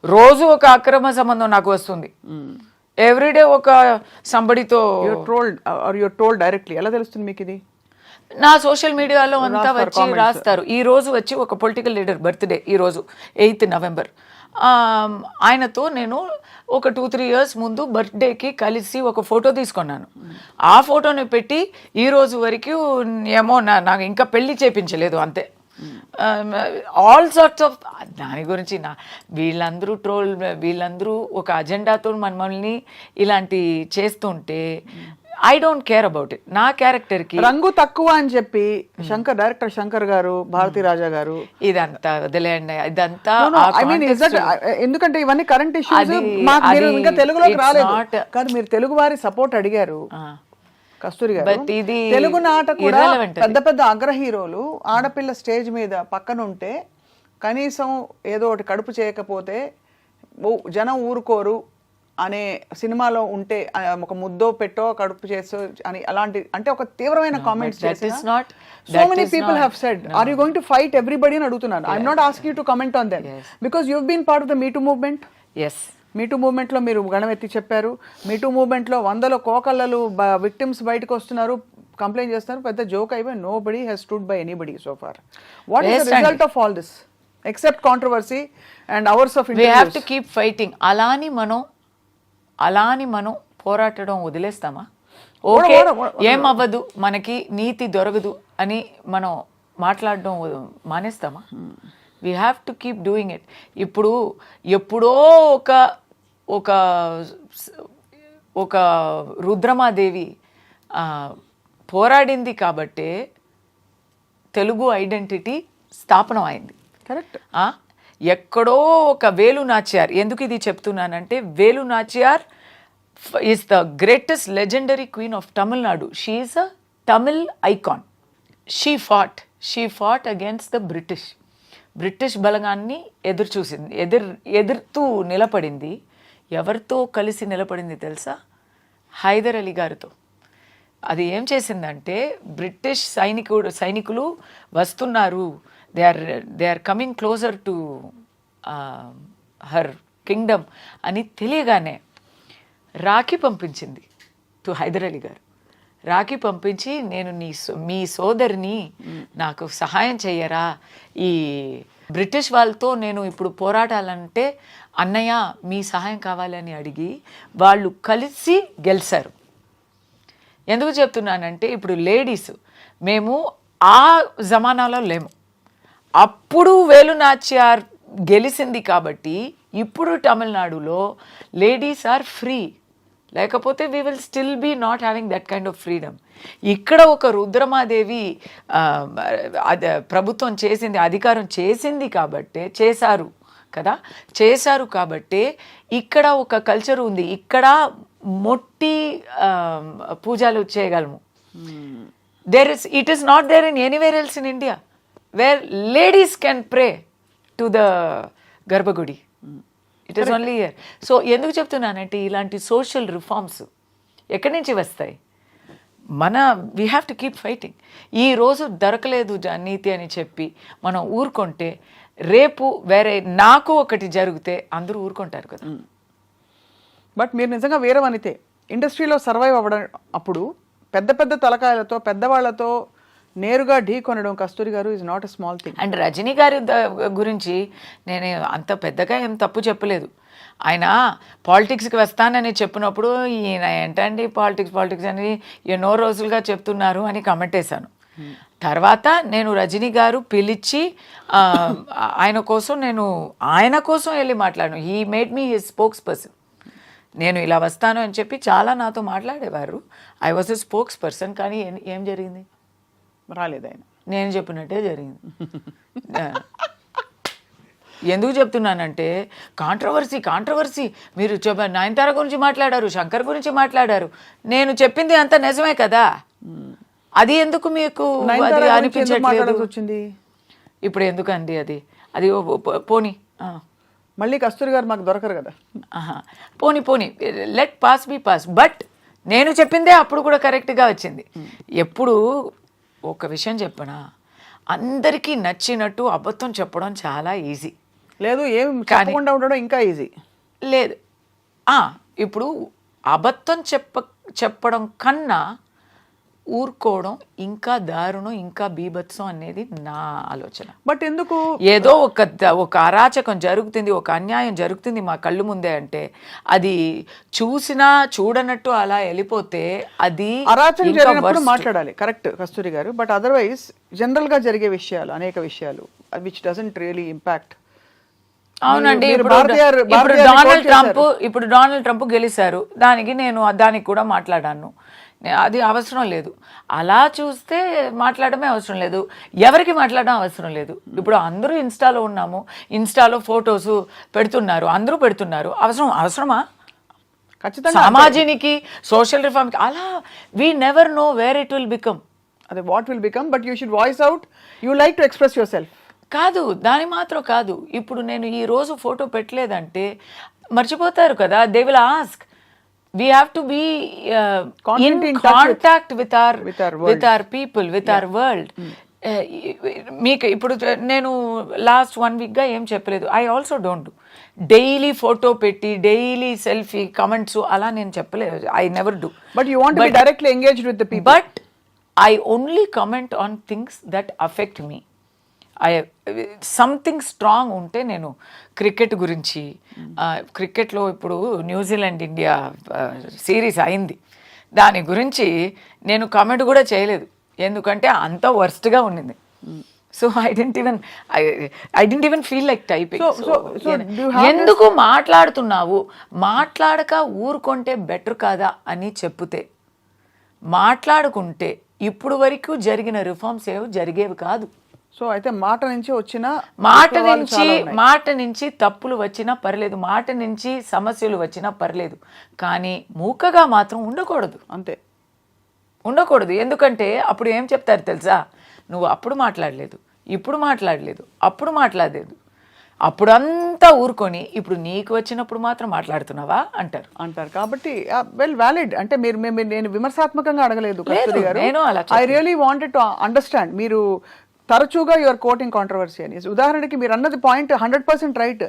రోజు ఒక అక్రమ సంబంధం నాకు వస్తుంది. ఎవ్రీడే ఒక సంబడితో యూర్ టోల్డ్ డైరెక్ట్లీ. ఎలా తెలుస్తుంది మీకు ఇది? నా సోషల్ మీడియాలో అంతా వచ్చి రాస్తారు. ఈ రోజు వచ్చి ఒక పొలిటికల్ లీడర్ బర్త్డే, ఈరోజు 8th November. ఆయనతో నేను ఒక 2-3 years ముందు బర్త్డేకి కలిసి ఒక ఫోటో తీసుకున్నాను. ఆ ఫోటోని పెట్టి ఈ రోజు వరకు ఏమో నాకు ఇంకా పెళ్లి చేయించలేదు అంతే. ఆల్ సార్ట్స్ ఆఫ్ దాని గురించి వీళ్ళందరూ ఒక అజెండాతో మనల్ని ఇలాంటి చేస్తుంటే I don't care about it. నా క్యారెక్టర్కి రంగు తక్కువ అని చెప్పి డైరెక్టర్ శంకర్ గారు, భారతీ రాజా గారు ఇదంతా వదిలేయండి. ఇదంతా ఎందుకంటే ఇవన్నీ కరెంట్ ఇష్యూస్. ఇంకా తెలుగులోకి రాలేదు కానీ మీరు తెలుగు వారి సపోర్ట్ అడిగారు కస్తూరి గారు. తెలుగు నాట కూడా పెద్ద పెద్ద అగ్ర హీరోలు ఆడపిల్ల స్టేజ్ మీద పక్కన ఉంటే కనీసం ఏదో ఒకటి కడుపు చేయకపోతే జనం ఊరుకోరు అనే సినిమాలో ఉంటే ఒక ముద్దో పెట్టో కడుపు చేసో అని అలాంటి అంటే ఒక తీవ్రమైన కామెంట్స్ చేసిన so many people have said are you going to fight everybody అని అడుగుతున్నాను. I'm not asking you to comment on them because you been part of the me too movement. Me too మూవ్మెంట్లో మీరు గణమెత్తి చెప్పారు. మీటూ మూవ్మెంట్లో 100 కోకళ్ళలు విక్టిమ్స్ బయటకు వస్తున్నారు, కంప్లైంట్ చేస్తున్నారు. పెద్ద జోక్ అయిపోయి nobody has stood by anybody so far. What is the result of all this except controversy and hours of interviews? We have to keep fighting. అలాని మనం పోరాటడం వదిలేస్తామా? ఓకే ఏమవ్వదు, మనకి నీతి దొరకదు అని మనం మాట్లాడడం మానేస్తామా? We have to keep doing it. ఇప్పుడు ఎప్పుడో ఒక రుద్రమాదేవి పోరాడింది కాబట్టే తెలుగు ఐడెంటిటీ స్థాపనం అయింది. కరెక్ట్. ఎక్కడో ఒక వేలు నాచియార్. ఎందుకు ఇది చెప్తున్నానంటే Velu Nachiyar is the greatest legendary queen of Tamil Nadu. She is a Tamil icon. She fought against the British బలగాన్ని ఎదుర్తూ నిలబడింది. ఎవరితో కలిసి నిలబడింది తెలుసా? హైదర్ అలీ గారితో. అది ఏం చేసిందంటే బ్రిటిష్ సైనికులు వస్తున్నారు, they are coming closer to her kingdom అని తెలియగానే రాఖీ పంపించింది టు హైదర్ అలీ గారు. రాఖీ పంపించి నేను మీ సోదరిని నాకు సహాయం చెయ్యరా, ఈ బ్రిటిష్ వాళ్ళతో నేను ఇప్పుడు పోరాటాలంటే అన్నయ్య మీ సహాయం కావాలని అడిగి వాళ్ళు కలిసి గెలిచారు. ఎందుకు చెప్తున్నానంటే ఇప్పుడు లేడీస్ మేము ఆ జమానాలో లేము. అప్పుడు వేలు నాచియార్ గెలిచింది కాబట్టి ఇప్పుడు తమిళనాడులో లేడీస్ ఆర్ ఫ్రీ. లేకపోతే we will still be not having that kind of freedom. ఇక్కడ ఒక రుద్రమాదేవి ప్రభుత్వం చేసింది, అధికారం చేసింది కాబట్టే చేశారు కాబట్టే ఇక్కడ ఒక కల్చర్ ఉంది. ఇక్కడ మొట్టి పూజలు చేయగలము. It is not there in anywhere else in India where ladies can pray to the garbhagudi. It is only here. So ఎందుకు చెప్తున్నానంటే ఇలాంటి సోషల్ రిఫార్మ్స్ ఎక్కడి నుంచి వస్తాయి? We have to keep fighting. ఈ రోజు దొరకలేదు నీతి అని చెప్పి మనం ఊరుకుంటే రేపు వేరే నాకు ఒకటి జరిగితే అందరూ ఊరుకుంటారు కదా. బట్ మీరు నిజంగా వీరవనితే ఇండస్ట్రీలో సర్వైవ్ అవ్వడం అప్పుడు పెద్ద పెద్ద తలకాయలతో పెద్దవాళ్లతో నేరుగా ఢీ కొనడం కస్తూరి గారు is not a small thing. And Rajini గారి గురించి నేను అంత పెద్దగా ఏం తప్పు చెప్పలేదు. ఆయన పాలిటిక్స్కి వస్తానని చెప్పినప్పుడు ఈయన ఏంటండి పాలిటిక్స్ అని ఎన్నో రోజులుగా చెప్తున్నారు అని కమెంట్ వేశాను. తర్వాత నేను రజనీ గారు పిలిచి ఆయన కోసం వెళ్ళి మాట్లాడాను. He made me his spokes person. నేను ఇలా వస్తాను అని చెప్పి చాలా నాతో మాట్లాడేవారు. I was a spokes person. కానీ ఏం జరిగింది? రాలేదు ఆయన. నేను చెప్పినట్టే జరిగింది. ఎందుకు చెప్తున్నానంటే కాంట్రవర్సీ మీరు నయనతార గురించి మాట్లాడారు, శంకర్ గురించి మాట్లాడారు. నేను చెప్పింది అంత నిజమే కదా. అది ఎందుకు మీకు అనిపించట్లేదు? వచ్చింది ఇప్పుడు ఎందుకండి అది పోనీ మళ్ళీ కస్తూరి గారు మాకు దొరకరు కదా. పోనీ let pass be pass. But నేను చెప్పిందే అప్పుడు కూడా కరెక్ట్గా వచ్చింది. ఎప్పుడు ఒక విషయం చెప్పనా, అందరికీ నచ్చినట్టు అబద్ధం చెప్పడం చాలా ఈజీ. లేదు ఏం చెప్పకుండా ఉండడం ఇంకా ఈజీ లేదు. ఇప్పుడు అబద్ధం చెప్పడం కన్నా ఊరుకోవడం ఇంకా దారుణం, ఇంకా బీభత్సం అనేది నా ఆలోచన. బట్ ఎందుకు ఏదో ఒక అరాచకం జరుగుతుంది, ఒక అన్యాయం జరుగుతుంది మా కళ్ళు ముందే అంటే అది చూసినా చూడనట్టు అలా వెళ్ళిపోతే అది అరాచకం జరిగినప్పుడు మాట్లాడాలి. కరెక్ట్ కస్తూరి గారు. బట్ అదర్వైజ్ జనరల్ గా జరిగే విషయాలు అనేక విషయాలు విచ్ డజంట్ రియలీ ఇంపాక్ట్. అవునండి. ఇప్పుడు డొనాల్డ్ ట్రంప్ గెలిచారు, దానికి కూడా మాట్లాడాను. అది అవసరం లేదు. అలా చూస్తే మాట్లాడమే అవసరం లేదు, ఎవరికి మాట్లాడడం అవసరం లేదు. ఇప్పుడు అందరూ ఇన్స్టాలో ఉన్నాము, ఇన్స్టాలో ఫొటోస్ పెడుతున్నారు, అందరూ పెడుతున్నారు. అవసరమా? ఖచ్చితంగా సమాజానికి సోషల్ రిఫార్మ్కి అలా we never know where it will become. అదే what will become. But you should voice out. You like to express yourself. కాదు, దాని మాత్రం కాదు. ఇప్పుడు నేను ఈ రోజు ఫోటో పెట్టలేదంటే మర్చిపోతారు కదా. They will ask. We have to be in contact with our people, with our world. మీకు ఇప్పుడు నేను లాస్ట్ 1 వీక్గా ఏం చెప్పలేదు. I also don't do daily photo పెట్టి డైలీ సెల్ఫీ కమెంట్స్ అలా నేను చెప్పలేదు. I never do. But you want to be directly engaged with the people. But I only comment on things that affect me. Something strong ఉంటే నేను cricket గురించి, క్రికెట్లో ఇప్పుడు New Zealand India series అయింది, దాని గురించి నేను కామెంట్ కూడా చేయలేదు. ఎందుకంటే అంత వర్స్ట్గా ఉండింది. So I didn't even feel like typing. ఎందుకు మాట్లాడుతున్నావు, మాట్లాడక ఊరుకుంటే బెటర్ కాదా అని చెప్తే, మాట్లాడుకుంటే ఇప్పుడు వరకు జరిగిన రిఫార్మ్స్ ఏవి జరిగేవి కాదు. సో అయితే మాట నుంచి తప్పులు వచ్చినా పర్లేదు, మాట నుంచి సమస్యలు వచ్చినా పర్లేదు, కానీ మూకగా మాత్రం ఉండకూడదు. అంతే, ఉండకూడదు. ఎందుకంటే అప్పుడు ఏం చెప్తారు తెలుసా, నువ్వు అప్పుడు మాట్లాడలేదు, ఇప్పుడు మాట్లాడలేదు, అప్పుడు మాట్లాడలేదు, అప్పుడంతా ఊరుకొని ఇప్పుడు నీకు వచ్చినప్పుడు మాత్రం మాట్లాడుతున్నావా అంటారు. కాబట్టి వెల్ వ్యాలిడ్. అంటే నేను విమర్శాత్మకంగా అడగలేదు కస్తూరి గారు. I really wanted to understand. మీరు తరచుగా యువర్ కోటింగ్ కాంట్రవర్సీ అని. ఉదాహరణకి మీరు అన్నది పాయింట్ 100% రైట్.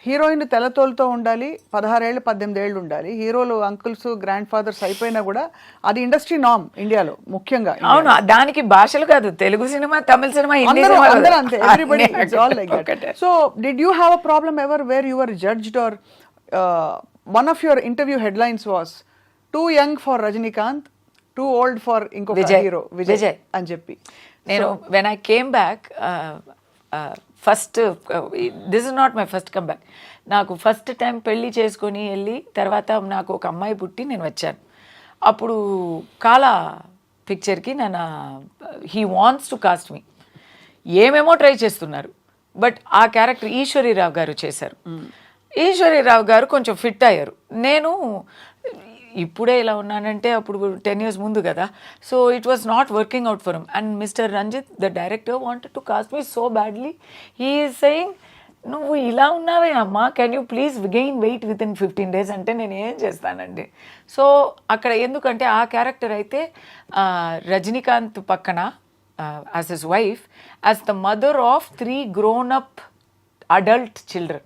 హీరోయిన్ తెల్లతోలుతో ఉండాలి, 16 ఏళ్ళు 18 ఏళ్ళు ఉండాలి. హీరోలు అంకుల్స్ గ్రాండ్ ఫాదర్స్ అయిపోయినా కూడా అది ఇండస్ట్రీ నామ్ ఇండియాలో ముఖ్యంగా. అవును, దానికి భాషలు కాదు, తెలుగు సినిమా, తమిళ సినిమా, హిందీ అందరూ అంతే. Everybody it's all like that. So did you have a problem ever where you were judged or one of your interview headlines was too young for Rajinikanth, too old for ఇంకొక hero Vijay అని చెప్పి. నేను when I came back first, this is not my first come back. నాకు first time పెళ్ళి చేసుకొని వెళ్ళి తర్వాత నాకు ఒక అమ్మాయి పుట్టి నేను వచ్చాను. అప్పుడు కాలా పిక్చర్కి నేను హీ వాంట్స్ టు కాస్ట్ మీ, ఏమేమో ట్రై చేస్తున్నారు. బట్ ఆ క్యారెక్టర్ ఈశ్వరీరావు గారు చేశారు. ఈశ్వరీరావు గారు కొంచెం ఫిట్ అయ్యారు. నేను ఇప్పుడే ఇలా ఉన్నానంటే అప్పుడు 10 years ముందు కదా. So it was not working out for him. And mister Ranjith the director wanted to cast me so badly. He is saying నువ్వు ఇలా ఉన్నావే అమ్మా, can you please gain weight within 15 days అంటే నేను ఏం చేస్తానండి. సో అక్కడ ఎందుకంటే ఆ క్యారెక్టర్ అయితే రజనీకాంత్ పక్కన as his wife, as the mother of 3 grown up adult children.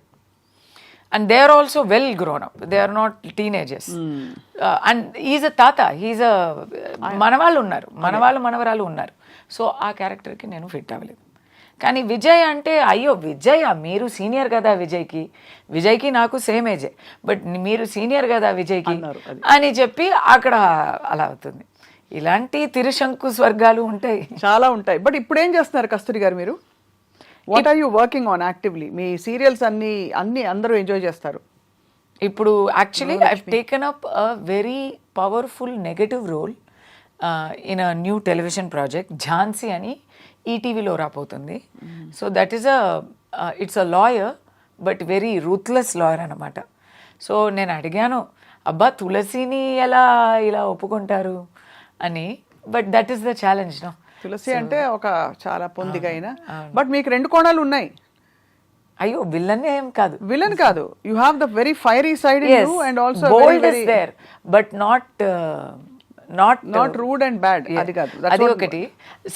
And they are also well grown up. They are not teenagers. And he's a tata. He's a మనవాళ్ళు ఉన్నారు, మనవరాలు ఉన్నారు. సో ఆ క్యారెక్టర్కి నేను ఫిట్ అవ్వలేదు. కానీ విజయ్ అంటే అయ్యో విజయ్ మీరు సీనియర్ కదా విజయ్కి నాకు సేమ్ ఏజే, బట్ మీరు సీనియర్ కదా విజయ్కి అని చెప్పి అక్కడ అలా అవుతుంది. ఇలాంటి తిరుశంకు స్వర్గాలు ఉంటాయి, చాలా ఉంటాయి. బట్ ఇప్పుడు ఏం చేస్తున్నారు కస్తూరి గారు మీరు? What are you working on actively? మీ సీరియల్స్ అన్ని అందరూ ఎంజాయ్ చేస్తారు. ఇప్పుడు actually I have taken up a very powerful negative role in a new television project Jhansi అని ఈటీవీలో రాబోతుంది. So that is it's a lawyer but very ruthless lawyer అనమాట. సో నేను అడిగాను, అబ్బా తులసిని ఎలా ఇలా ఒప్పుకుంటారు అని, but that is the challenge. No, Tulasi అంటే ఒక చాలా పొందిగా అయినా, బట్ మీకు 2 కోణాలు ఉన్నాయి. అయ్యో విలన్ ఏం కాదు, విలన్ కాదు, you have the very fiery side in you and also bold is there but not rude and bad. అది కాదు, అది ఒకటి.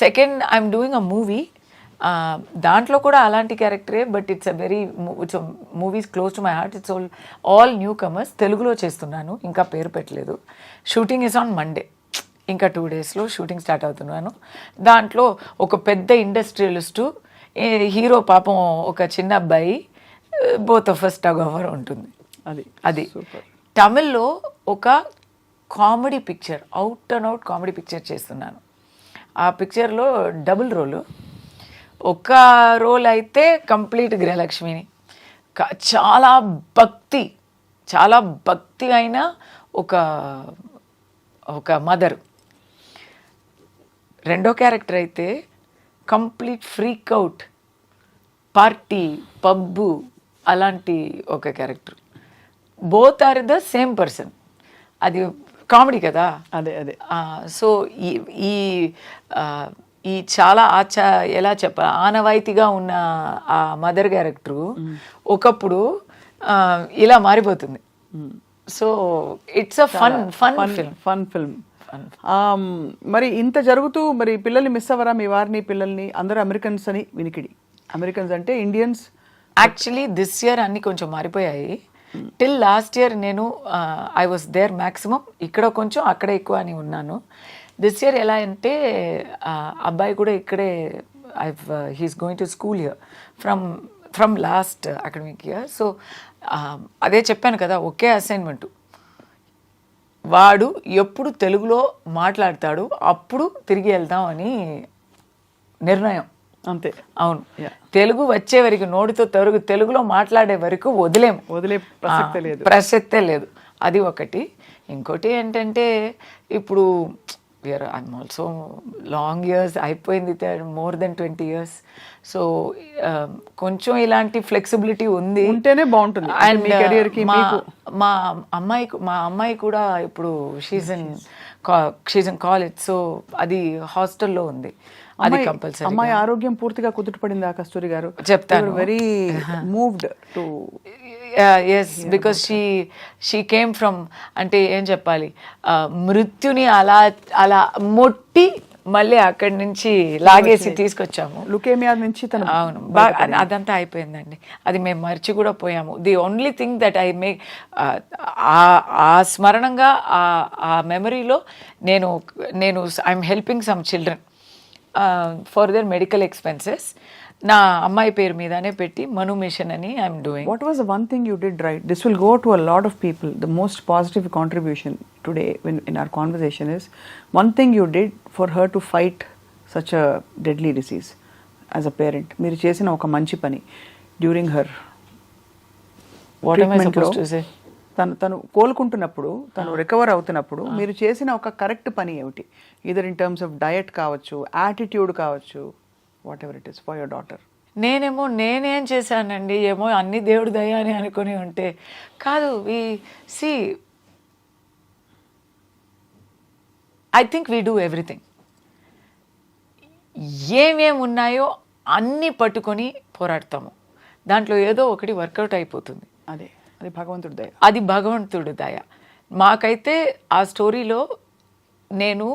Second I'm doing a movie, దాంట్లో కూడా అలాంటి క్యారెక్టరే, but it's movies close to my heart. It's all newcomers. తెలుగులో చేస్తున్నాను, ఇంకా పేరు పెట్టలేదు. షూటింగ్ ఇస్ ఆన్ మండే, ఇంకా 2 daysలో షూటింగ్ స్టార్ట్ అవుతున్నాను. దాంట్లో ఒక పెద్ద ఇండస్ట్రియలిస్టు, హీరో పాపం ఒక చిన్న అబ్బాయి, both of us tug over ఉంటుంది. అది తమిళ్లో ఒక comedy picture, out and out comedy picture చేస్తున్నాను. ఆ పిక్చర్లో డబుల్ రోలు. ఒక రోల్ అయితే కంప్లీట్ గృహలక్ష్మిని, చాలా భక్తి అయిన ఒక మదర్. రెండో క్యారెక్టర్ అయితే complete freak out, party, pub అలాంటి ఒక character. Both are the same person. అది కామెడీ కదా. అదే సో ఈ చాలా ఎలా చెప్పాలి, ఆనవాయితీగా ఉన్న ఆ మదర్ క్యారెక్టరు ఒకప్పుడు ఇలా మారిపోతుంది. So it's a fun film. మరి ఇంత జరుగుతూ మరి పిల్లల్ని మిస్ అవ్వరా? మీ వారిని, పిల్లల్ని? అందరూ అమెరికన్స్ అని వినికిడి. అమెరికన్స్ అంటే ఇండియన్స్. యాక్చువల్లీ దిస్ ఇయర్ అన్ని కొంచెం మారిపోయాయి. టిల్ లాస్ట్ ఇయర్ నేను ఐ వాస్ దేర్ మ్యాక్సిమం, ఇక్కడ కొంచెం అక్కడ ఎక్కువ అని ఉన్నాను. దిస్ ఇయర్ ఎలా అంటే అబ్బాయి కూడా ఇక్కడే, he's going to school here from last academic year. So అదే చెప్పాను కదా, ఒకే అసైన్మెంటు. వాడు ఎప్పుడు తెలుగులో మాట్లాడతాడు అప్పుడు తిరిగి వెళ్దాం అని నిర్ణయం. అంతే. అవును, తెలుగు వచ్చే వరకు, నోటితో తెలుగులో మాట్లాడే వరకు వదిలే ప్రసక్తే లేదు. అది ఒకటి. ఇంకోటి ఏంటంటే ఇప్పుడు ఐఎమ్ ఆల్సో లాంగ్ ఇయర్స్ అయిపోయింది, మోర్ దెన్ 20 years. సో కొంచెం ఇలాంటి ఫ్లెక్సిబిలిటీ ఉంటేనే బాగుంటుంది. అండ్ మా అమ్మాయి కూడా ఇప్పుడు షీజ్ ఇన్ కాలేజ్. సో అది హాస్టల్లో ఉంది. అది కంపల్సరీ. అమ్మాయి ఆరోగ్యం పూర్తిగా కుదుటపడిందా కస్తూరి గారు? చెప్తాను. Very moved to yes, because she came from, అంటే ఏం చెప్పాలి, మృత్యుని అలా మొట్టి మళ్ళీ అక్కడి నుంచి లాగేసి తీసుకొచ్చాము. లుకేమియా నుంచి. అవును, బాగా అదంతా అయిపోయిందండి. అది మేము మర్చి కూడా పోయాము. The only thing that I make, ఆ స్మరణంగా ఆ మెమరీలో నేను I'm helping some children for their medical expenses. నా అమ్మాయి పేరు మీదనే పెట్టి మను మిషన్ అని I'm doing. What was the one thing you did right? This will go to a lot of people. The most positive contribution today in our conversation is one thing you did for her to fight such a deadly disease as a parent. మీరు చేసిన ఒక మంచి పని during her ట్రీట్మెంట్లో, తను కోలుకుంటున్నప్పుడు, తను recover అవుతున్నప్పుడు మీరు చేసిన ఒక కరెక్ట్ పని ఏమిటి? Either in terms of diet కావచ్చు, యాటిట్యూడ్ కావచ్చు, what ever it is for your daughter. నేనేం చేశానండి, ఏమో అన్ని దేవుడి దయ అని అనుకుని ఉంటే కాదు. I think we do everything. ఏమేమి ఉన్నాయో అన్నీ పట్టుకొని పోరాడతాము. దాంట్లో ఏదో ఒకటి వర్కౌట్ అయిపోతుంది. అది భగవంతుడి దయ. అది భగవంతుడి దయ. మాకైతే ఆ స్టోరీలో నేను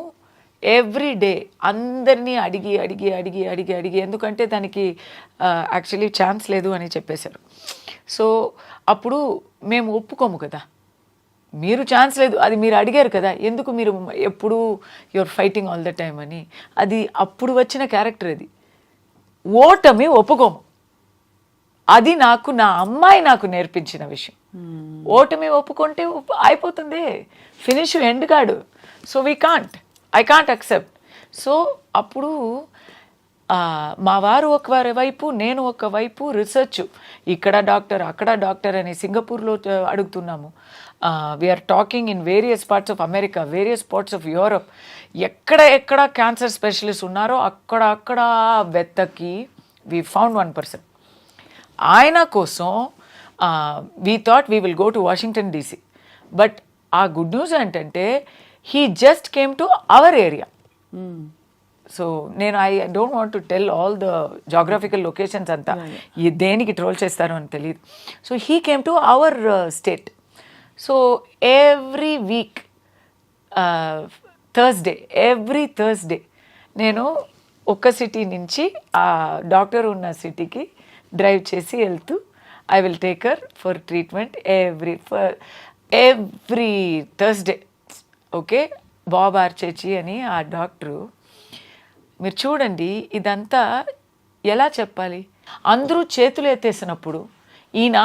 ఎవ్రీ డే అందరినీ అడిగి అడిగి అడిగి అడిగి అడిగి, ఎందుకంటే దానికి యాక్చువల్లీ ఛాన్స్ లేదు అని చెప్పేశారు. సో అప్పుడు మేము ఒప్పుకోము కదా, మీరు ఛాన్స్ లేదు, అది మీరు అడిగారు కదా, ఎందుకు మీరు ఎప్పుడు your fighting all the time అని. అది అప్పుడు వచ్చిన క్యారెక్టర్. అది ఓటమి ఒప్పుకోము. అది నాకు నా అమ్మాయి నాకు నేర్పించిన విషయం. ఓటమి ఒప్పుకుంటే అయిపోతుంది, ఫినిష్ ఎండ్ కాడు. So I can't accept. So అప్పుడు మా వారు ఒక వైపు, నేను ఒక వైపు రీసెర్చ్, ఇక్కడ డాక్టర్ అక్కడ డాక్టర్ అని సింగపూర్లో అడుగుతున్నాము. We are talking in various parts of America, various parts of Europe. ఎక్కడ క్యాన్సర్ స్పెషలిస్ట్ ఉన్నారో అక్కడ వెతకి వీ ఫౌండ్ 1 person. ఆయన కోసం we thought we will go to Washington DC. But ఆ గుడ్ న్యూస్ ఏంటంటే he just came to our area. So నేను I don't want to tell all the geographical locations అంతా, దేనికి ట్రోల్ చేస్తారో అని తెలియదు. So he came to our state. So every week every Thursday నేను ఒక సిటీ నుంచి ఆ డాక్టర్ ఉన్న సిటీకి డ్రైవ్ చేసి వెళ్తూ I will take her for treatment every Thursday. Okay, Bob Archechi అని ఆ డాక్టరు. మీరు చూడండి, ఇదంతా ఎలా చెప్పాలి, అందరూ చేతులు ఎత్తేసినప్పుడు ఈయన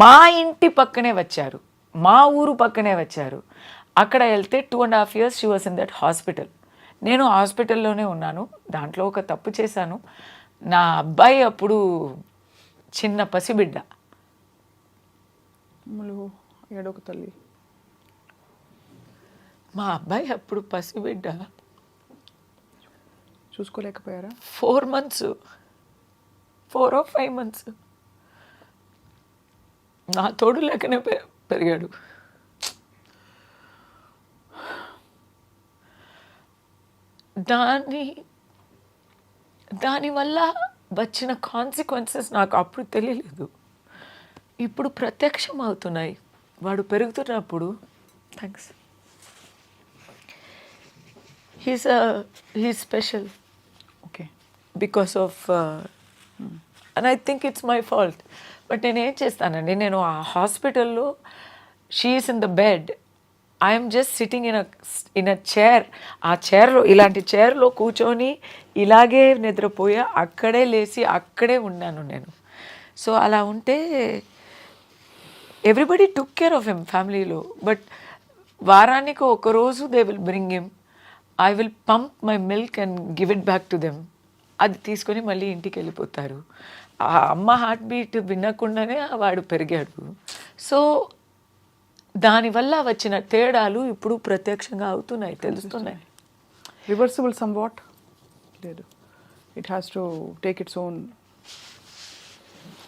మా ఇంటి పక్కనే వచ్చారు, మా ఊరు పక్కనే వచ్చారు. అక్కడ వెళ్తే 2.5 years she was in that hospital. నేను హాస్పిటల్లోనే ఉన్నాను. దాంట్లో ఒక తప్పు చేశాను. నా అబ్బాయి అప్పుడు చిన్న పసిబిడ్డ. ఏడొక తల్లి. మా అబ్బాయి అప్పుడు పసిబిడ్డ. చూసుకోలేకపోయారా? 4 months, 4 or 5 months. నా తోడు లేకనే పెరిగాడు. దానివల్ల వచ్చిన కాన్సిక్వెన్సెస్ నాకు అప్పుడు తెలియలేదు, ఇప్పుడు ప్రత్యక్షం అవుతున్నాయి. వాడు పెరుగుతున్నప్పుడు thanks, he's special. Okay, because of and I think it's my fault. But నేనేం చేస్తానండి, నేను ఆ హాస్పిటల్లో she's in the bed, I'm just sitting in a chair. ఆ చైర్లో, ఇలాంటి చైర్లో కూర్చొని ఇలాగే నిద్రపోయా, అక్కడే లేచి అక్కడే ఉన్నాను నేను. సో అలా ఉంటే everybody took care of him ఫ్యామిలీలో. బట్ వారానికి ఒకరోజు they will bring him, I will pump my milk and give it back to them. అది తీసుకొని మళ్ళీ ఇంటికి వెళ్ళిపోతారు. ఆ అమ్మ హార్ట్ బీట్ వినకుండానే వాడు పెరిగాడు. సో దానివల్ల వచ్చిన తేడాలు ఇప్పుడు ప్రత్యక్షంగా అవుతున్నాయి, తెలుస్తున్నాయి. రివర్సిబుల్ సమ్ వాట్ లేదు, it has to take its own.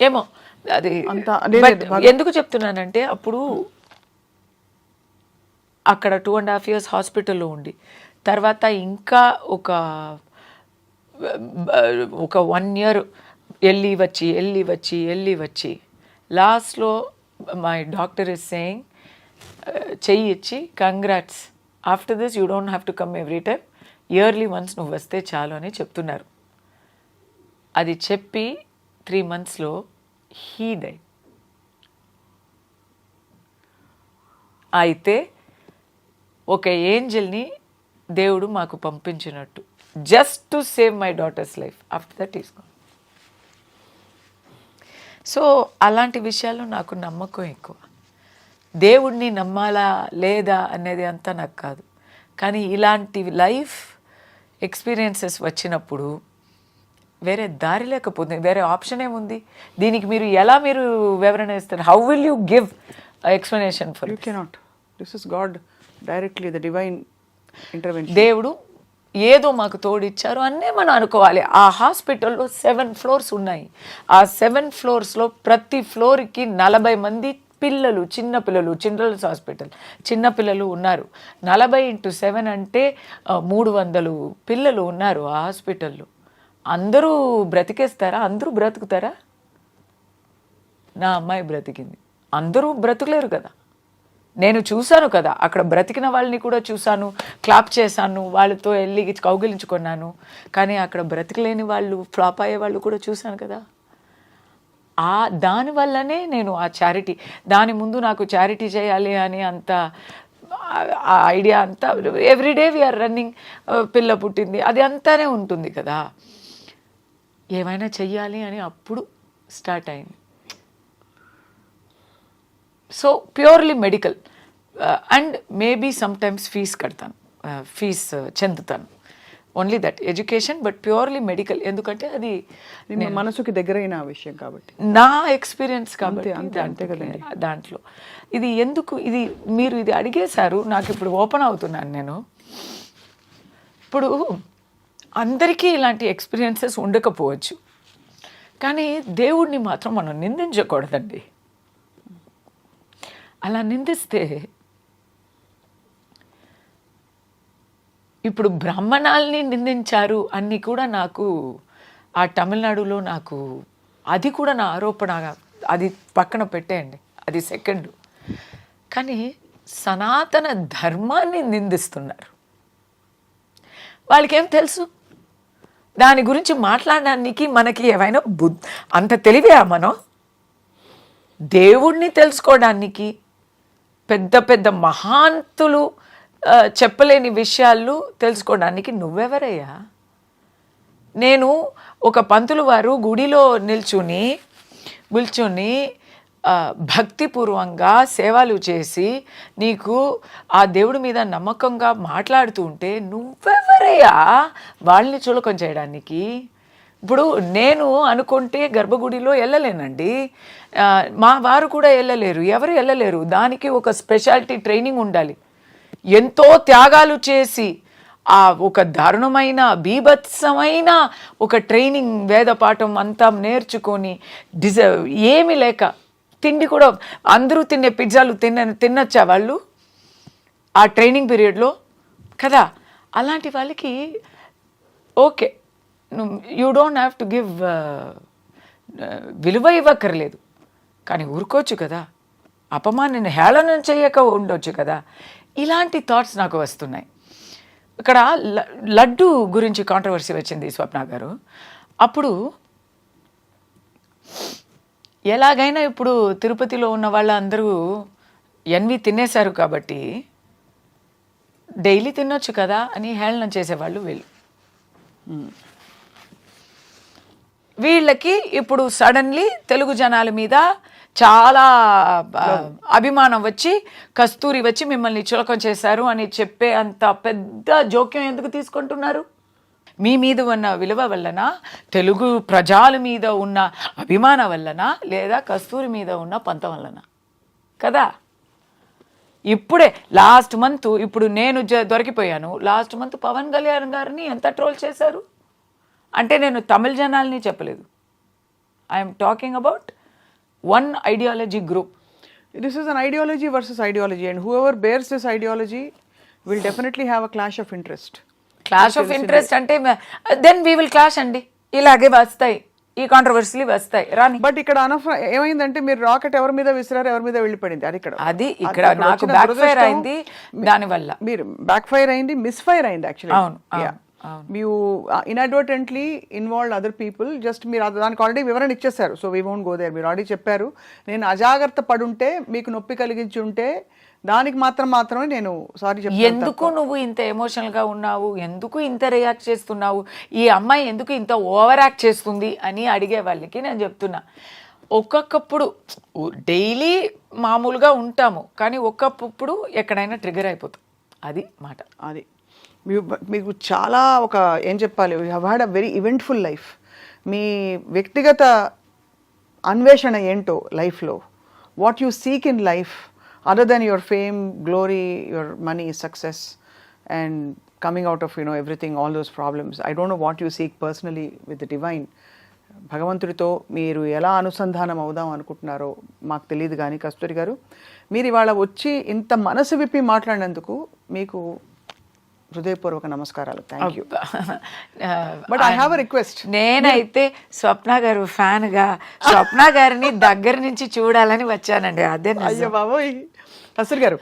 ఏమో అది ఎందుకు చెప్తున్నానంటే, అప్పుడు అక్కడ 2.5 years హాస్పిటల్లో ఉండి, తర్వాత ఇంకా ఒక 1 year వెళ్ళి వచ్చి లాస్ట్లో మై డాక్టర్ ఇస్ సేయింగ్, చెయ్యి ఇచ్చి, congrats, after this you don't have to come every time, yearly once నువ్వు వస్తే చాలు అని చెప్తున్నారు. అది చెప్పి 3 monthsలో హీ డై. అయితే ఒక ఏంజల్ని దేవుడు మాకు పంపించినట్టు, just to save my daughter's life. After that is gone. So అలాంటి విషయాల్లో నాకు నమ్మకం ఎక్కువ. దేవుడిని నమ్మాలా లేదా అనేది అంతా నాకు కాదు, కానీ ఇలాంటి లైఫ్ ఎక్స్పీరియన్సెస్ వచ్చినప్పుడు వేరే దారి లేకపోతుంది, వేరే ఆప్షన్ ఏముంది? దీనికి మీరు ఎలా వివరణ ఇస్తారు? How will you give explanation for? You cannot. This is God directly, the divine intervention. దేవుడు ఏదో మాకు తోడిచ్చారు అనే మనం అనుకోవాలి. ఆ హాస్పిటల్లో 7 floors ఉన్నాయి. ఆ 7 floors ప్రతి ఫ్లోర్కి 40 మంది పిల్లలు, చిన్నపిల్లలు, చిల్డ్రన్స్ హాస్పిటల్, చిన్నపిల్లలు ఉన్నారు. 40x7 అంటే 300 పిల్లలు ఉన్నారు ఆ హాస్పిటల్లో. అందరూ బ్రతికేస్తారా? అందరూ బ్రతుకుతారా? నా అమ్మాయి బ్రతికింది. అందరూ బ్రతకలేరు కదా, నేను చూశాను కదా, అక్కడ బ్రతికిన వాళ్ళని కూడా చూశాను, క్లాప్ చేశాను, వాళ్ళతో వెళ్ళి కౌగిలించుకున్నాను. కానీ అక్కడ బ్రతికలేని వాళ్ళు, ఫ్లాప్ అయ్యే వాళ్ళు కూడా చూశాను కదా. దానివల్లనే నేను ఆ చారిటీ, దాని ముందు నాకు చారిటీ చేయాలి అని అంత ఆ ఐడియా అంతా ఎవ్రీడే వీఆర్ రన్నింగ్, పిల్ల పుట్టింది అది అంతానే ఉంటుంది కదా. ఏమైనా చెయ్యాలి అని అప్పుడు స్టార్ట్ అయింది. So purely medical and maybe sometimes fees కడతాను, ఫీజ్ చెందుతాను, only that education, but purely medical. ఎందుకంటే అది మనసుకి దగ్గరైన విషయం కాబట్టి, నా ఎక్స్పీరియన్స్ కాబట్టి అంతే కదండి. దాంట్లో ఇది ఎందుకు, ఇది మీరు ఇది అడిగేశారు, నాకు ఇప్పుడు ఓపెన్ అవుతున్నాను నేను. ఇప్పుడు అందరికీ ఇలాంటి ఎక్స్పీరియన్సెస్ ఉండకపోవచ్చు, కానీ దేవుడిని మాత్రం మనం నిందించకూడదండి. అలా నిందిస్తే ఇప్పుడు బ్రాహ్మణాల్ని నిందించారు అన్నీ కూడా నాకు ఆ తమిళనాడులో నాకు అది కూడా నా ఆరోపణ, అది పక్కన పెట్టేయండి, అది సెకండ్. కానీ సనాతన ధర్మాన్ని నిందిస్తున్నారు. వాళ్ళకేం తెలుసు దాని గురించి మాట్లాడడానికి? మనకి ఏమైనా అంత తెలివా మనం? దేవుణ్ణి తెలుసుకోవడానికి పెద్ద పెద్ద మహాంతులు చెప్పలేని విషయాలు తెలుసుకోవడానికి నువ్వెవరయ్యా? నేను ఒక పంతులు వారు గుడిలో నిల్చుని భక్తిపూర్వంగా సేవలు చేసి నీకు ఆ దేవుడి మీద నమ్మకంగా మాట్లాడుతూ ఉంటే నువ్వెవరయ్యా వాళ్ళని చులకం చేయడానికి? ఇప్పుడు నేను అనుకుంటే గర్భగుడిలో వెళ్ళలేనండి, మా వారు కూడా వెళ్ళలేరు, ఎవరు వెళ్ళలేరు. దానికి ఒక స్పెషాలిటీ ట్రైనింగ్ ఉండాలి. ఎంతో త్యాగాలు చేసి ఆ ఒక దారుణమైన బీభత్సమైన ఒక ట్రైనింగ్, వేద పాఠం అంతా నేర్చుకొని ఏమీ లేక, తిండి కూడా అందరూ తినే పిజ్జాలు తినచ్చా వాళ్ళు ఆ ట్రైనింగ్ పీరియడ్లో కదా? అలాంటి వాళ్ళకి okay, you don't have to give, విలువ ఇవ్వక్కర్లేదు, కానీ ఊరుకోవచ్చు కదా, అపమానాన్ని హేళన చేయక ఉండొచ్చు కదా. ఇలాంటి థాట్స్ నాకు వస్తున్నాయి. ఇక్కడ లడ్డు గురించి కాంట్రవర్సీ వచ్చింది స్వప్న గారు. అప్పుడు ఎలాగైనా ఇప్పుడు తిరుపతిలో ఉన్న వాళ్ళందరూ ఎన్వి తినేశారు కాబట్టి డైలీ తినొచ్చు కదా అని హేళన చేసేవాళ్ళు వీళ్ళు. వీళ్ళకి ఇప్పుడు సడన్లీ తెలుగు జనాల మీద చాలా అభిమానం వచ్చి, కస్తూరి వచ్చి మిమ్మల్ని చులకం చేశారు అని చెప్పే అంత పెద్ద జోక్యం ఎందుకు తీసుకుంటున్నారు? మీ మీద ఉన్న విలువ వల్లన, తెలుగు ప్రజల మీద ఉన్న అభిమానం వల్లన, లేదా కస్తూరి మీద ఉన్న పంతం వల్లన కదా? ఇప్పుడే లాస్ట్ మంత్, ఇప్పుడు నేను దొరికిపోయాను, లాస్ట్ మంత్ పవన్ కళ్యాణ్ గారిని ఎంత ట్రోల్ చేశారు అంటే, నేను తమిళ జనాల్ని చెప్పలేదు, I'm talking about one ideology group. This is an ideology versus ideology, and whoever bears this ideology will definitely have a clash of interest. Clash of interest అంటే then we will clash అండి, ఇలాగే వస్తాయి ఈ కాంట్రవర్సీలు వస్తాయి రాని. But ఇక్కడ ఏమైందంటే, మీరు రాకెట్ ఎవరి మీద విసిరారు, ఎవరి మీద వెళ్ళిపడింది, అది ఇక్కడ నాకు బ్యాక్ ఫైర్ అయింది. దానివల్ల మీరు బ్యాక్ ఫైర్ అయింది, మిస్ ఫైర్ అయింది యాక్చువల్లీ. అవును, you inadvertently involved other people. just మీరు దానికి ఆల్రెడీ వివరణ ఇచ్చేసారు, so we won't go there. మీరు ఆల్రెడీ చెప్పారు, నేను అజాగ్రత్త పడుంటే, మీకు నొప్పి కలిగించి ఉంటే దానికి మాత్రమే నేను సారీ చెప్తాను. ఎందుకు నువ్వు ఇంత ఎమోషనల్గా ఉన్నావు, ఎందుకు ఇంత రియాక్ట్ చేస్తున్నావు, ఈ అమ్మాయి ఎందుకు ఇంత ఓవర్ యాక్ట్ చేస్తుంది అని అడిగే వాళ్ళకి నేను చెప్తున్నా, ఒక్కొక్కప్పుడు డైలీ మామూలుగా ఉంటాము, కానీ ఒక్కొక్కప్పుడు ఎక్కడైనా ట్రిగర్ అయిపోతాం, అది మాట. అది మీకు చాలా ఒక ఏం చెప్పాలి, you have had a very eventful life. మీ వ్యక్తిగత అన్వేషణ ఏంటో లైఫ్లో, what you seek in life other than your fame, glory, your money, success and coming out of everything, all those problems. I don't know what you seek personally with the divine. భగవంతుడితో మీరు ఎలా అనుసంధానం అవుదాం అనుకుంటున్నారో మాకు తెలియదు, కానీ కస్తూరి గారు, మీరు ఇవాళ వచ్చి ఇంత మనసు విప్పి మాట్లాడినందుకు మీకు హృదయపూర్వక నమస్కారాలు. Thank you. But I have a request. నేనైతే స్వప్న గారు ఫ్యాన్ గా స్వప్న గారిని దగ్గర నుంచి చూడాలని వచ్చానండి. అదే అయ్యో బాబోయ్. కస్తూరి గారు,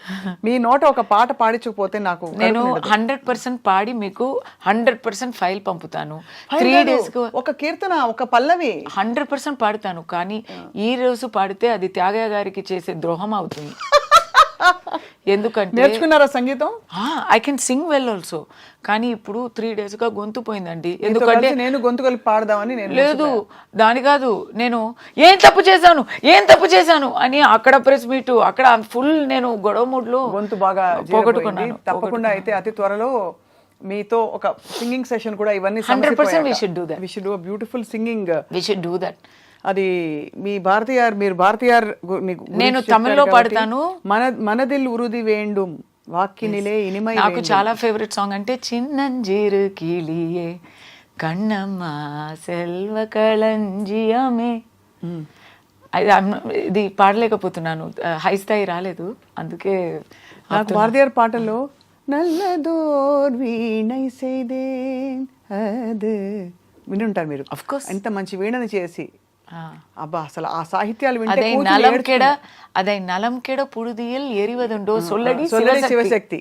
మీ నోట ఒక పాట పాడించకపోతే నాకు నేను 100% పాడి మీకు 100% ఫైల్ పంపుతాను. 3 days ఒక కీర్తన, ఒక పల్లవి 100% పాడుతాను. కానీ ఈ రోజు పాడితే అది త్యాగయ్య గారికి చేసే ద్రోహం అవుతుంది. ఎందుకంటే నేర్చుకున్నారా సంగీతం? I can sing well also. కానీ ఇప్పుడు 3 days గా గొంతు పోయిందండి. ఎందుకంటే నేను గొంతు కలిపి పాడదామని నేను లేదు, దాని కాదు, నేను ఏం తప్పు చేశాను అని అక్కడ ప్రెస్ మీట్, అక్కడ ఫుల్ నేను గొడవ మూడ్లో గొంతు బాగా పోగొట్టుకున్నాను. తప్పకుండా అయితే అతి త్వరలో మీతో ఒక సింగింగ్ సెషన్ కూడా, ఇవన్నీ 100% we should do that. we should do a beautiful singing. we should do that. అది మీ భారతీయార్, మీరు భారతీయార్ నేను తమిళ్లో పాడతాను. మనదిల్ ఉరుది వేండుం వాక్కినిలే ఇనిమై. నాకు చాలా ఫేవరెట్ సాంగ్ అంటే చిన్నంజీరు కిళియే కన్నమ్మ సెల్వ కళంజియమే. ఇది పాడలేకపోతున్నాను, హై స్థాయి రాలేదు. అందుకే నాకు భారతీయార్ పాటల్లో నల్లదోర్ వీణై సేదేన్ అది వినుంటారు మీరు. Of course. ఎంత మంచి వీణని చేసి, అబ్బా అసలు ఆ సాహిత్యాలు వింటే అదై నలం కెడ పుడుదియల్ ఎరివదుండో సొల్లడి శివశక్తి.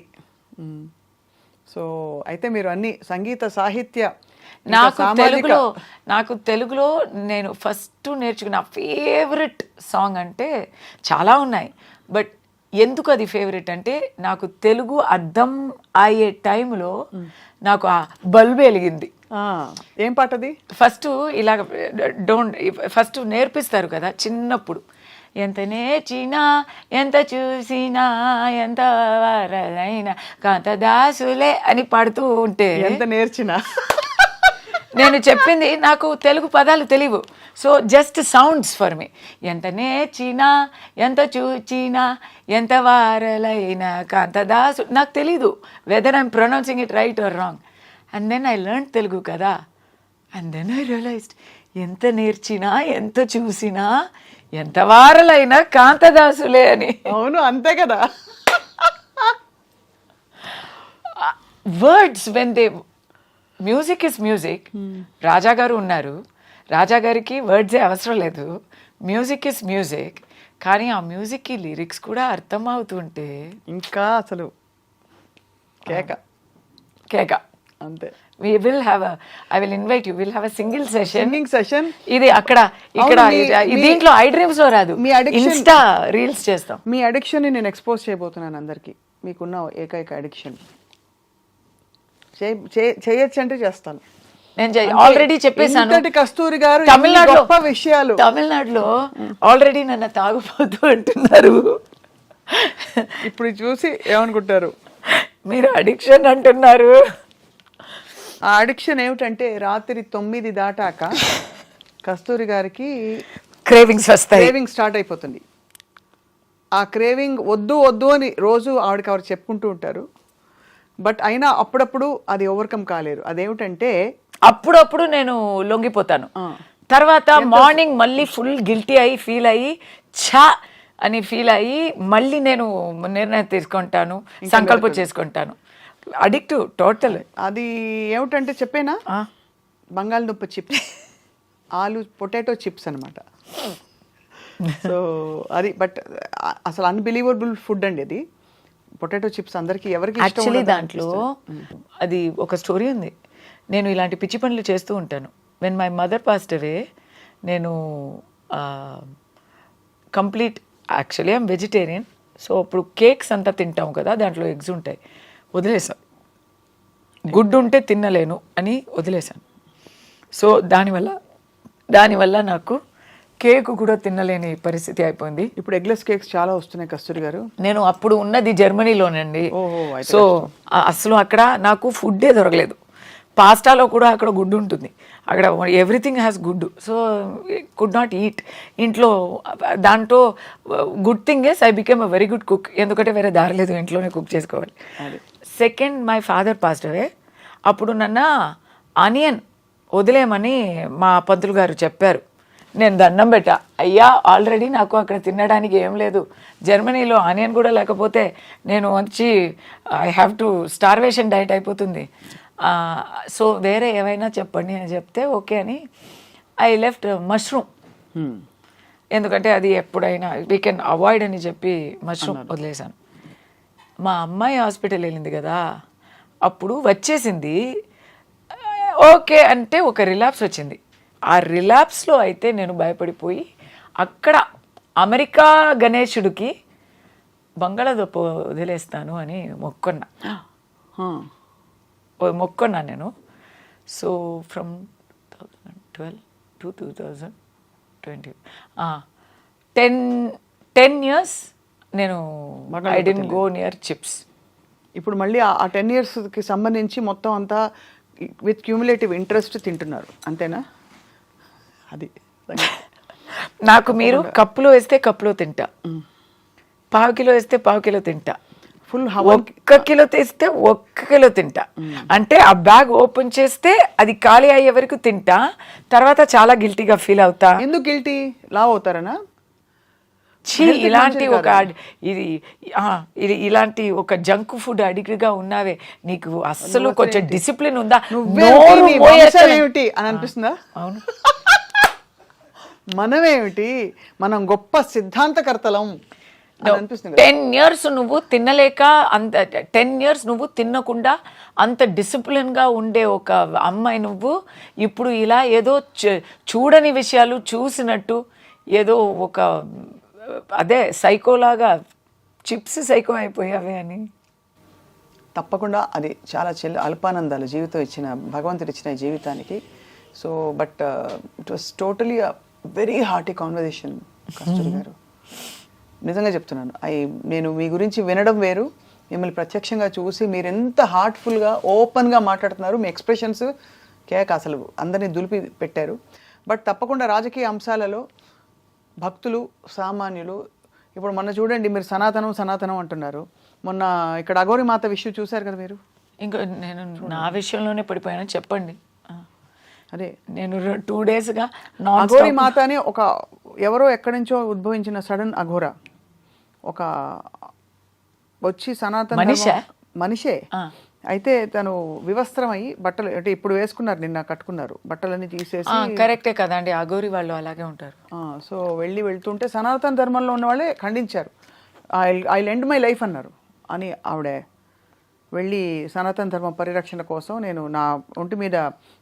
సో అయితే మీరు అన్ని సంగీత సాహిత్య, నాకు తెలుగులో నేను ఫస్ట్ నేర్చుకున్న ఫేవరెట్ సాంగ్ అంటే చాలా ఉన్నాయి. బట్ ఎందుకు అది ఫేవరెట్ అంటే, నాకు తెలుగు అర్థం అయ్యే టైంలో నాకు ఆ బల్బు వెలిగింది. ఏం పాట అది? ఫస్ట్ ఇలాగ ఫస్ట్ నేర్పిస్తారు కదా చిన్నప్పుడు, ఎంత నేర్చినా ఎంత చూసినా ఎంత వారైనా కాంతదాసులే అని పాడుతూ ఉంటే, ఎంత నేర్చినా నేను చెప్పింది నాకు తెలుగు పదాలు తెలియవు. So just sounds for me. ఎంత నేర్చినా ఎంత చూచినా ఎంత వారలైనా కాంతదాసు, నాకు తెలీదు whether I'm pronouncing it right or wrong. And then I learn Telugu కదా, అండ్ దెన్ ఐ రియలైజ్డ్ ఎంత నేర్చినా ఎంత చూసినా ఎంత వారలైనా కాంతదాసులే అని. అవును, అంతే కదా. Words when they, music is music. Raja garu ఉన్నారు, రాజా గారికి వర్డ్సే అవసరం లేదు. Music is music. కానీ ఆ మ్యూజిక్కి లిరిక్స్ కూడా అర్థం అవుతుంటే ఇంకా అసలు కేక కేక అంతే. We will have a, I will invite you, we'll have a single session. ఇది అక్కడ ఇక్కడ దీంట్లో iDreams లో రాదు, మీ అడిక్షన్, ఇన్స్టా రీల్స్ చేస్తాం. మీ అడిక్షన్ ని నేను ఎక్స్పోజ్ చేయబోతున్నాను అందరికి. మీకున్న ఏకైక అడిక్షన్ చేయొచ్చు అంటే చేస్తాను. నేను ఆల్రెడీ చెప్పేశాను. కస్తూరి గారు గొప్ప విషయాలు తమిళనాడులో ఆల్రెడీ నన్ను తాగుపోతూ అంటున్నారు. ఇప్పుడు చూసి ఏమనుకుంటారు? మీరు అడిక్షన్ అంటున్నారు. ఆ అడిక్షన్ ఏమిటంటే, రాత్రి 9 దాటాక కస్తూరి గారికి క్రేవింగ్స్ వస్తాయి, క్రేవింగ్ స్టార్ట్ అయిపోతుంది. ఆ క్రేవింగ్ వద్దు వద్దు అని రోజు ఆవిడకి ఎవరు చెప్పుకుంటూ ఉంటారు. బట్ అయినా అప్పుడప్పుడు అది ఓవర్కమ్ కాలేరు. అదేమిటంటే, అప్పుడప్పుడు నేను లొంగిపోతాను. తర్వాత మార్నింగ్ మళ్ళీ ఫుల్ గిల్టీ అయ్యి ఫీల్ అయ్యి ఛా అని ఫీల్ అయ్యి మళ్ళీ నేను నిర్ణయం తీసుకుంటాను, సంకల్పం చేసుకుంటాను. Addict total. అది ఏమిటంటే చెప్పేనా, బంగాళదుంప చిప్స్, పొటాటో చిప్స్ అనమాట. సో అది, బట్ అసలు అన్బిలీవబుల్ ఫుడ్ అండి అది. పొటాటో చిప్స్ అందరికి ఎవరికి యాక్చువల్లీ దాంట్లో అది ఒక స్టోరీ ఉంది. నేను ఇలాంటి పిచ్చి పనులు చేస్తూ ఉంటాను. When my mother passed away, నేను complete, actually I'm vegetarian. So అప్పుడు కేక్స్ అంతా తింటాం కదా, దాంట్లో ఎగ్స్ ఉంటాయి, వదిలేసాను. గుడ్డు ఉంటే తినలేను అని వదిలేసాను. సో దానివల్ల నాకు కేక్ కూడా తినలేని పరిస్థితి అయిపోయింది. ఇప్పుడు ఎగ్లెస్ కేక్స్ చాలా వస్తున్నాయి కస్తూరి గారు. నేను అప్పుడు ఉన్నది జర్మనీలోనండి. సో అసలు అక్కడ నాకు ఫుడ్డే దొరకలేదు. పాస్టాలో కూడా అక్కడ గుడ్డు ఉంటుంది, అక్కడ ఎవ్రీథింగ్ హ్యాస్ గుడ్డు. సో కుడ్ నాట్ ఈట్ ఇంట్లో. దాంట్లో good thing is I became a very good cook, ఎందుకంటే వేరే దారి లేదు, ఇంట్లోనే కుక్ చేసుకోవాలి. Second, my father passed away. అప్పుడు నన్ను ఆనియన్ వదిలేయమని మా పంతులు గారు చెప్పారు. నేను దండం పెట్టా, అయ్యా ఆల్రెడీ నాకు అక్కడ తినడానికి ఏం లేదు, జర్మనీలో ఆనియన్ కూడా లేకపోతే నేను వచ్చి I have to starvation diet అయిపోతుంది, సో వేరే ఏమైనా చెప్పండి అని చెప్తే ఓకే అని ఐ లెఫ్ట్ మష్రూమ్. ఎందుకంటే అది ఎప్పుడైనా వీ కెన్ అవాయిడ్ అని చెప్పి మష్రూమ్ వదిలేశాను. మా అమ్మాయి హాస్పిటల్ వెళ్ళింది కదా, అప్పుడు వచ్చేసింది ఓకే అంటే ఒక రిలాప్స్ వచ్చింది. ఆ రిలాప్స్లో అయితే నేను భయపడిపోయి అక్కడ అమెరికా గణేశుడికి బంగాళాదుంప వదిలేస్తాను అని మొక్కున్నా నేను. సో ఫ్రమ్ 2012 to 2020 10 years నేను I didn't go near chips. ఇప్పుడు మళ్ళీ ఆ 10 yearsకి సంబంధించి మొత్తం అంతా విత్ క్యూములేటివ్ ఇంట్రెస్ట్ తింటున్నారు అంతేనా? అది నాకు మీరు కప్పులో వేస్తే కప్పులో తింటా, పావు కిలో వేస్తే పావు కిలో తింటా, ఫుల్ 1 కిలో తీస్తే 1 కిలో తింటా. అంటే ఆ బ్యాగ్ ఓపెన్ చేస్తే అది ఖాళీ అయ్యే వరకు తింటా, తర్వాత చాలా గిల్టీగా ఫీల్ అవుతా. ఎందుకు గిల్టీ? లావ్ అవుతారనా? ఇలాంటి ఒక ఇది ఇలాంటి ఒక జంక్ ఫుడ్ అడిక్ట్గా ఉన్నావే, నీకు అస్సలు కొంచెం డిసిప్లిన్ ఉందా? ఏమిటి అని అనిపిస్తుందా? అవును. మనమేమిటి, మనం గొప్ప సిద్ధాంతకర్తలం 10 years నువ్వు తినలేక, అంత 10 years నువ్వు తినకుండా అంత డిసిప్లిన్గా ఉండే ఒక అమ్మాయి నువ్వు ఇప్పుడు ఇలా ఏదో చూడని విషయాలు చూసినట్టు ఏదో ఒక అదే సైకోలాగా చిప్స్ సైకో అయిపోయావే అని. తప్పకుండా అది చాలా అల్పానందాలు జీవితం ఇచ్చిన, భగవంతుడు ఇచ్చిన జీవితానికి. So but it was totally very hearty conversation Kasturi garu. నిజంగా చెప్తున్నాను, నేను మీ గురించి వినడం వేరు, మిమ్మల్ని ప్రత్యక్షంగా చూసి మీరు ఎంత హార్ట్ఫుల్గా ఓపెన్గా మాట్లాడుతున్నారు, మీ ఎక్స్ప్రెషన్స్ కేక అసలు అందరినీ దులిపి పెట్టారు. బట్ తప్పకుండా రాజకీయ అంశాలలో భక్తులు సామాన్యులు ఇప్పుడు మొన్న చూడండి, మీరు సనాతనం అంటున్నారు. మొన్న ఇక్కడ అఘోరి మాత విషయం చూశారు కదా మీరు. ఇంకా నేను నా విషయంలోనే పడిపోయాను, చెప్పండి. అదే నేను 2 daysగా అఘోరి మాత అని ఒక ఎవరో ఎక్కడి నుంచో ఉద్భవించిన సడన్ అఘోర ఒక వచ్చి సనాతన మనిషే అయితే తను వివస్త్రమై బట్టలు అంటే ఇప్పుడు వేసుకున్నారు, నిన్న కట్టుకున్నారు, బట్టలన్నీ తీసేసి. కరెక్టే కదండి, అఘోరి వాళ్ళు అలాగే ఉంటారు. సో వెళ్తుంటే సనాతన ధర్మంలో ఉన్న వాళ్ళే ఖండించారు. ఐ లెండ్ మై లైఫ్ అన్నారు అని ఆవిడ వెళ్ళి సనాతన ధర్మ పరిరక్షణ కోసం నేను నా ఒంటి మీద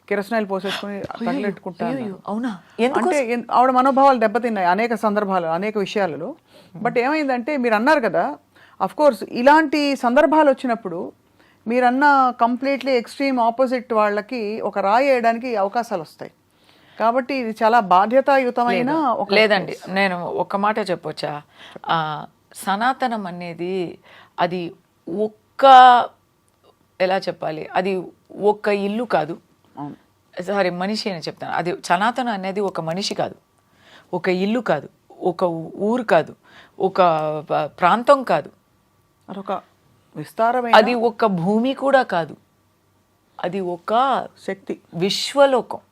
కిరసనాయిలు పోసేసుకుని తగిలెట్టుకుంటాను. అవునా? అంటే ఆవిడ మనోభావాలు దెబ్బతిన్నాయి అనేక సందర్భాలు అనేక విషయాలలో. బట్ ఏమైందంటే మీరు అన్నారు కదా, అఫ్ కోర్స్ ఇలాంటి సందర్భాలు వచ్చినప్పుడు మీరన్న కంప్లీట్లీ ఎక్స్ట్రీమ్ ఆపోజిట్ వాళ్ళకి ఒక రాయి వేయడానికి అవకాశాలు వస్తాయి. కాబట్టి ఇది చాలా బాధ్యతాయుతమైన. లేదండి, నేను ఒక మాట చెప్పొచ్చా, సనాతనం అనేది అది ఎలా చెప్పాలి, అది ఒక ఇల్లు కాదు, సారీ మనిషి అని చెప్తాను. అది సనాతనం అనేది ఒక మనిషి కాదు, ఒక ఇల్లు కాదు, ఒక ఊరు కాదు, ఒక ప్రాంతం కాదు, అదొక విస్తారమైన, అది ఒక భూమి కూడా కాదు, అది ఒక శక్తి, విశ్వలోకం.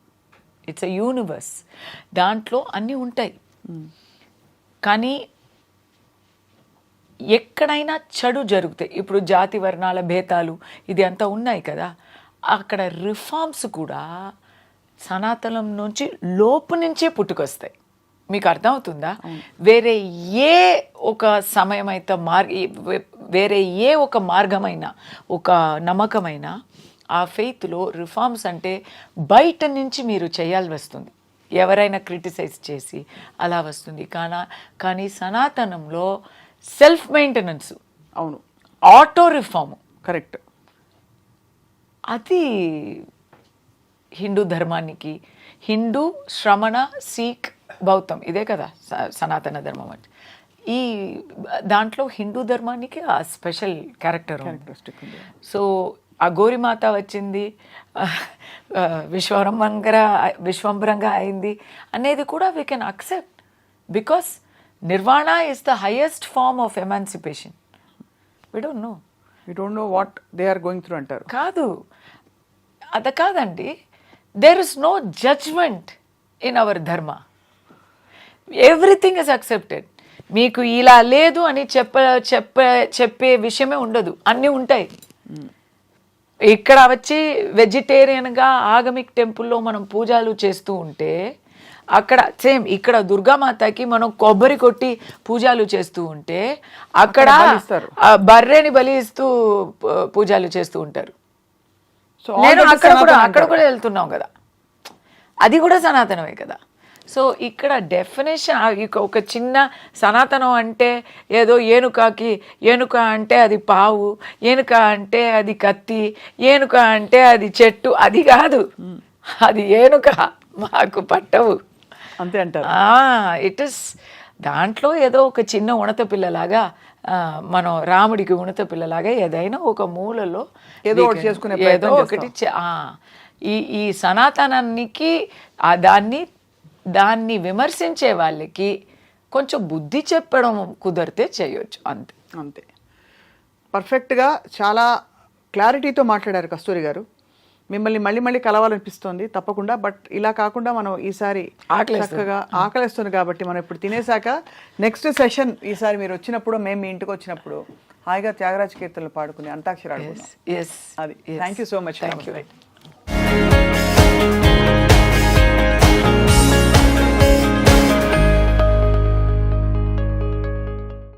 It's a universe. దాంట్లో అన్నీ ఉంటాయి. కానీ ఎక్కడైనా చెడు జరుగుతాయి. ఇప్పుడు జాతి వర్ణాల భేదాలు ఇది అంతా ఉన్నాయి కదా, అక్కడ రిఫార్మ్స్ కూడా సనాతనం నుంచి లోపు నుంచే పుట్టుకొస్తాయి. మీకు అర్థమవుతుందా? వేరే ఏ ఒక సమయమైతే వేరే ఏ ఒక మార్గమైన ఒక నమ్మకమైన ఆ ఫెయిత్లో రిఫార్మ్స్ అంటే బయట నుంచి మీరు చేయాల్సి వస్తుంది, ఎవరైనా క్రిటిసైజ్ చేసి అలా వస్తుంది. కానీ సనాతనంలో సెల్ఫ్ మెయింటెనెన్స్, అవును, ఆటో రిఫార్మ్, కరెక్ట్. అది హిందూ ధర్మానికి, హిందూ, శ్రమణ, సిక్, బౌద్ధం ఇదే కదా సనాతన ధర్మం అంటే. ఈ దాంట్లో హిందూ ధర్మానికి ఆ స్పెషల్ క్యారెక్టరిస్టిక్. సో అఘోరిమాత వచ్చింది, విశ్వంభరంగా అయింది అనేది కూడా we can accept, because nirvana is the highest form of emancipation. We don't know what they are going through అంటారు. కాదు, అది కాదండి, there is no judgment in our dharma. Everything is accepted. మీకు ఇలా లేదు అని చెప్పే విషయమే ఉండదు, అన్నీ ఉంటాయి. ఇక్కడ వచ్చి వెజిటేరియన్గా ఆగమిక్ టెంపుల్లో మనం పూజలు చేస్తూ ఉంటే, అక్కడ సేమ్ ఇక్కడ దుర్గామాతకి మనం కొబ్బరి కొట్టి పూజలు చేస్తూ ఉంటే, అక్కడ బర్రెని బలి ఇస్తూ పూజలు చేస్తూ ఉంటారు. నేను అక్కడ కూడా వెళ్తున్నాం కదా, అది కూడా సనాతనమే కదా. సో ఇక్కడ డెఫినేషన్ ఒక చిన్న సనాతనం అంటే ఏదో ఏనుక అంటే అది పావు, ఏనుక అంటే అది కత్తి, ఏనుక అంటే అది చెట్టు, అది కాదు. అది ఏనుక మాకు పట్టవు అంతే అంటారు. ఇట్ ఇస్ దాంట్లో ఏదో ఒక చిన్న ఉణత పిల్లలాగా, మనం రాముడికి ఉణత పిల్లలాగా ఏదైనా ఒక మూలలో ఏదో ఒకటి చేసుకునే ఏదో ఒకటి ఈ సనాతనానికి దాన్ని విమర్శించే వాళ్ళకి కొంచెం బుద్ధి చెప్పడం కుదిరితే చేయొచ్చు, అంతే అంతే. పర్ఫెక్ట్గా చాలా క్లారిటీతో మాట్లాడారు కస్తూరి గారు. మిమ్మల్ని మళ్ళీ మళ్ళీ కలవాలనిపిస్తుంది తప్పకుండా. బట్ ఇలా కాకుండా మనం ఈసారి చక్కగా ఆకలిస్తుంది కాబట్టి మనం ఇప్పుడు తినేసాక నెక్స్ట్ సెషన్ ఈసారి మీరు వచ్చినప్పుడు, మేము మీ ఇంటికి వచ్చినప్పుడు హాయిగా త్యాగరాజ కీర్తనలు పాడుకుని అంతాక్షరి ఆడుకుందాం. అది. Thank you so much. Thank you.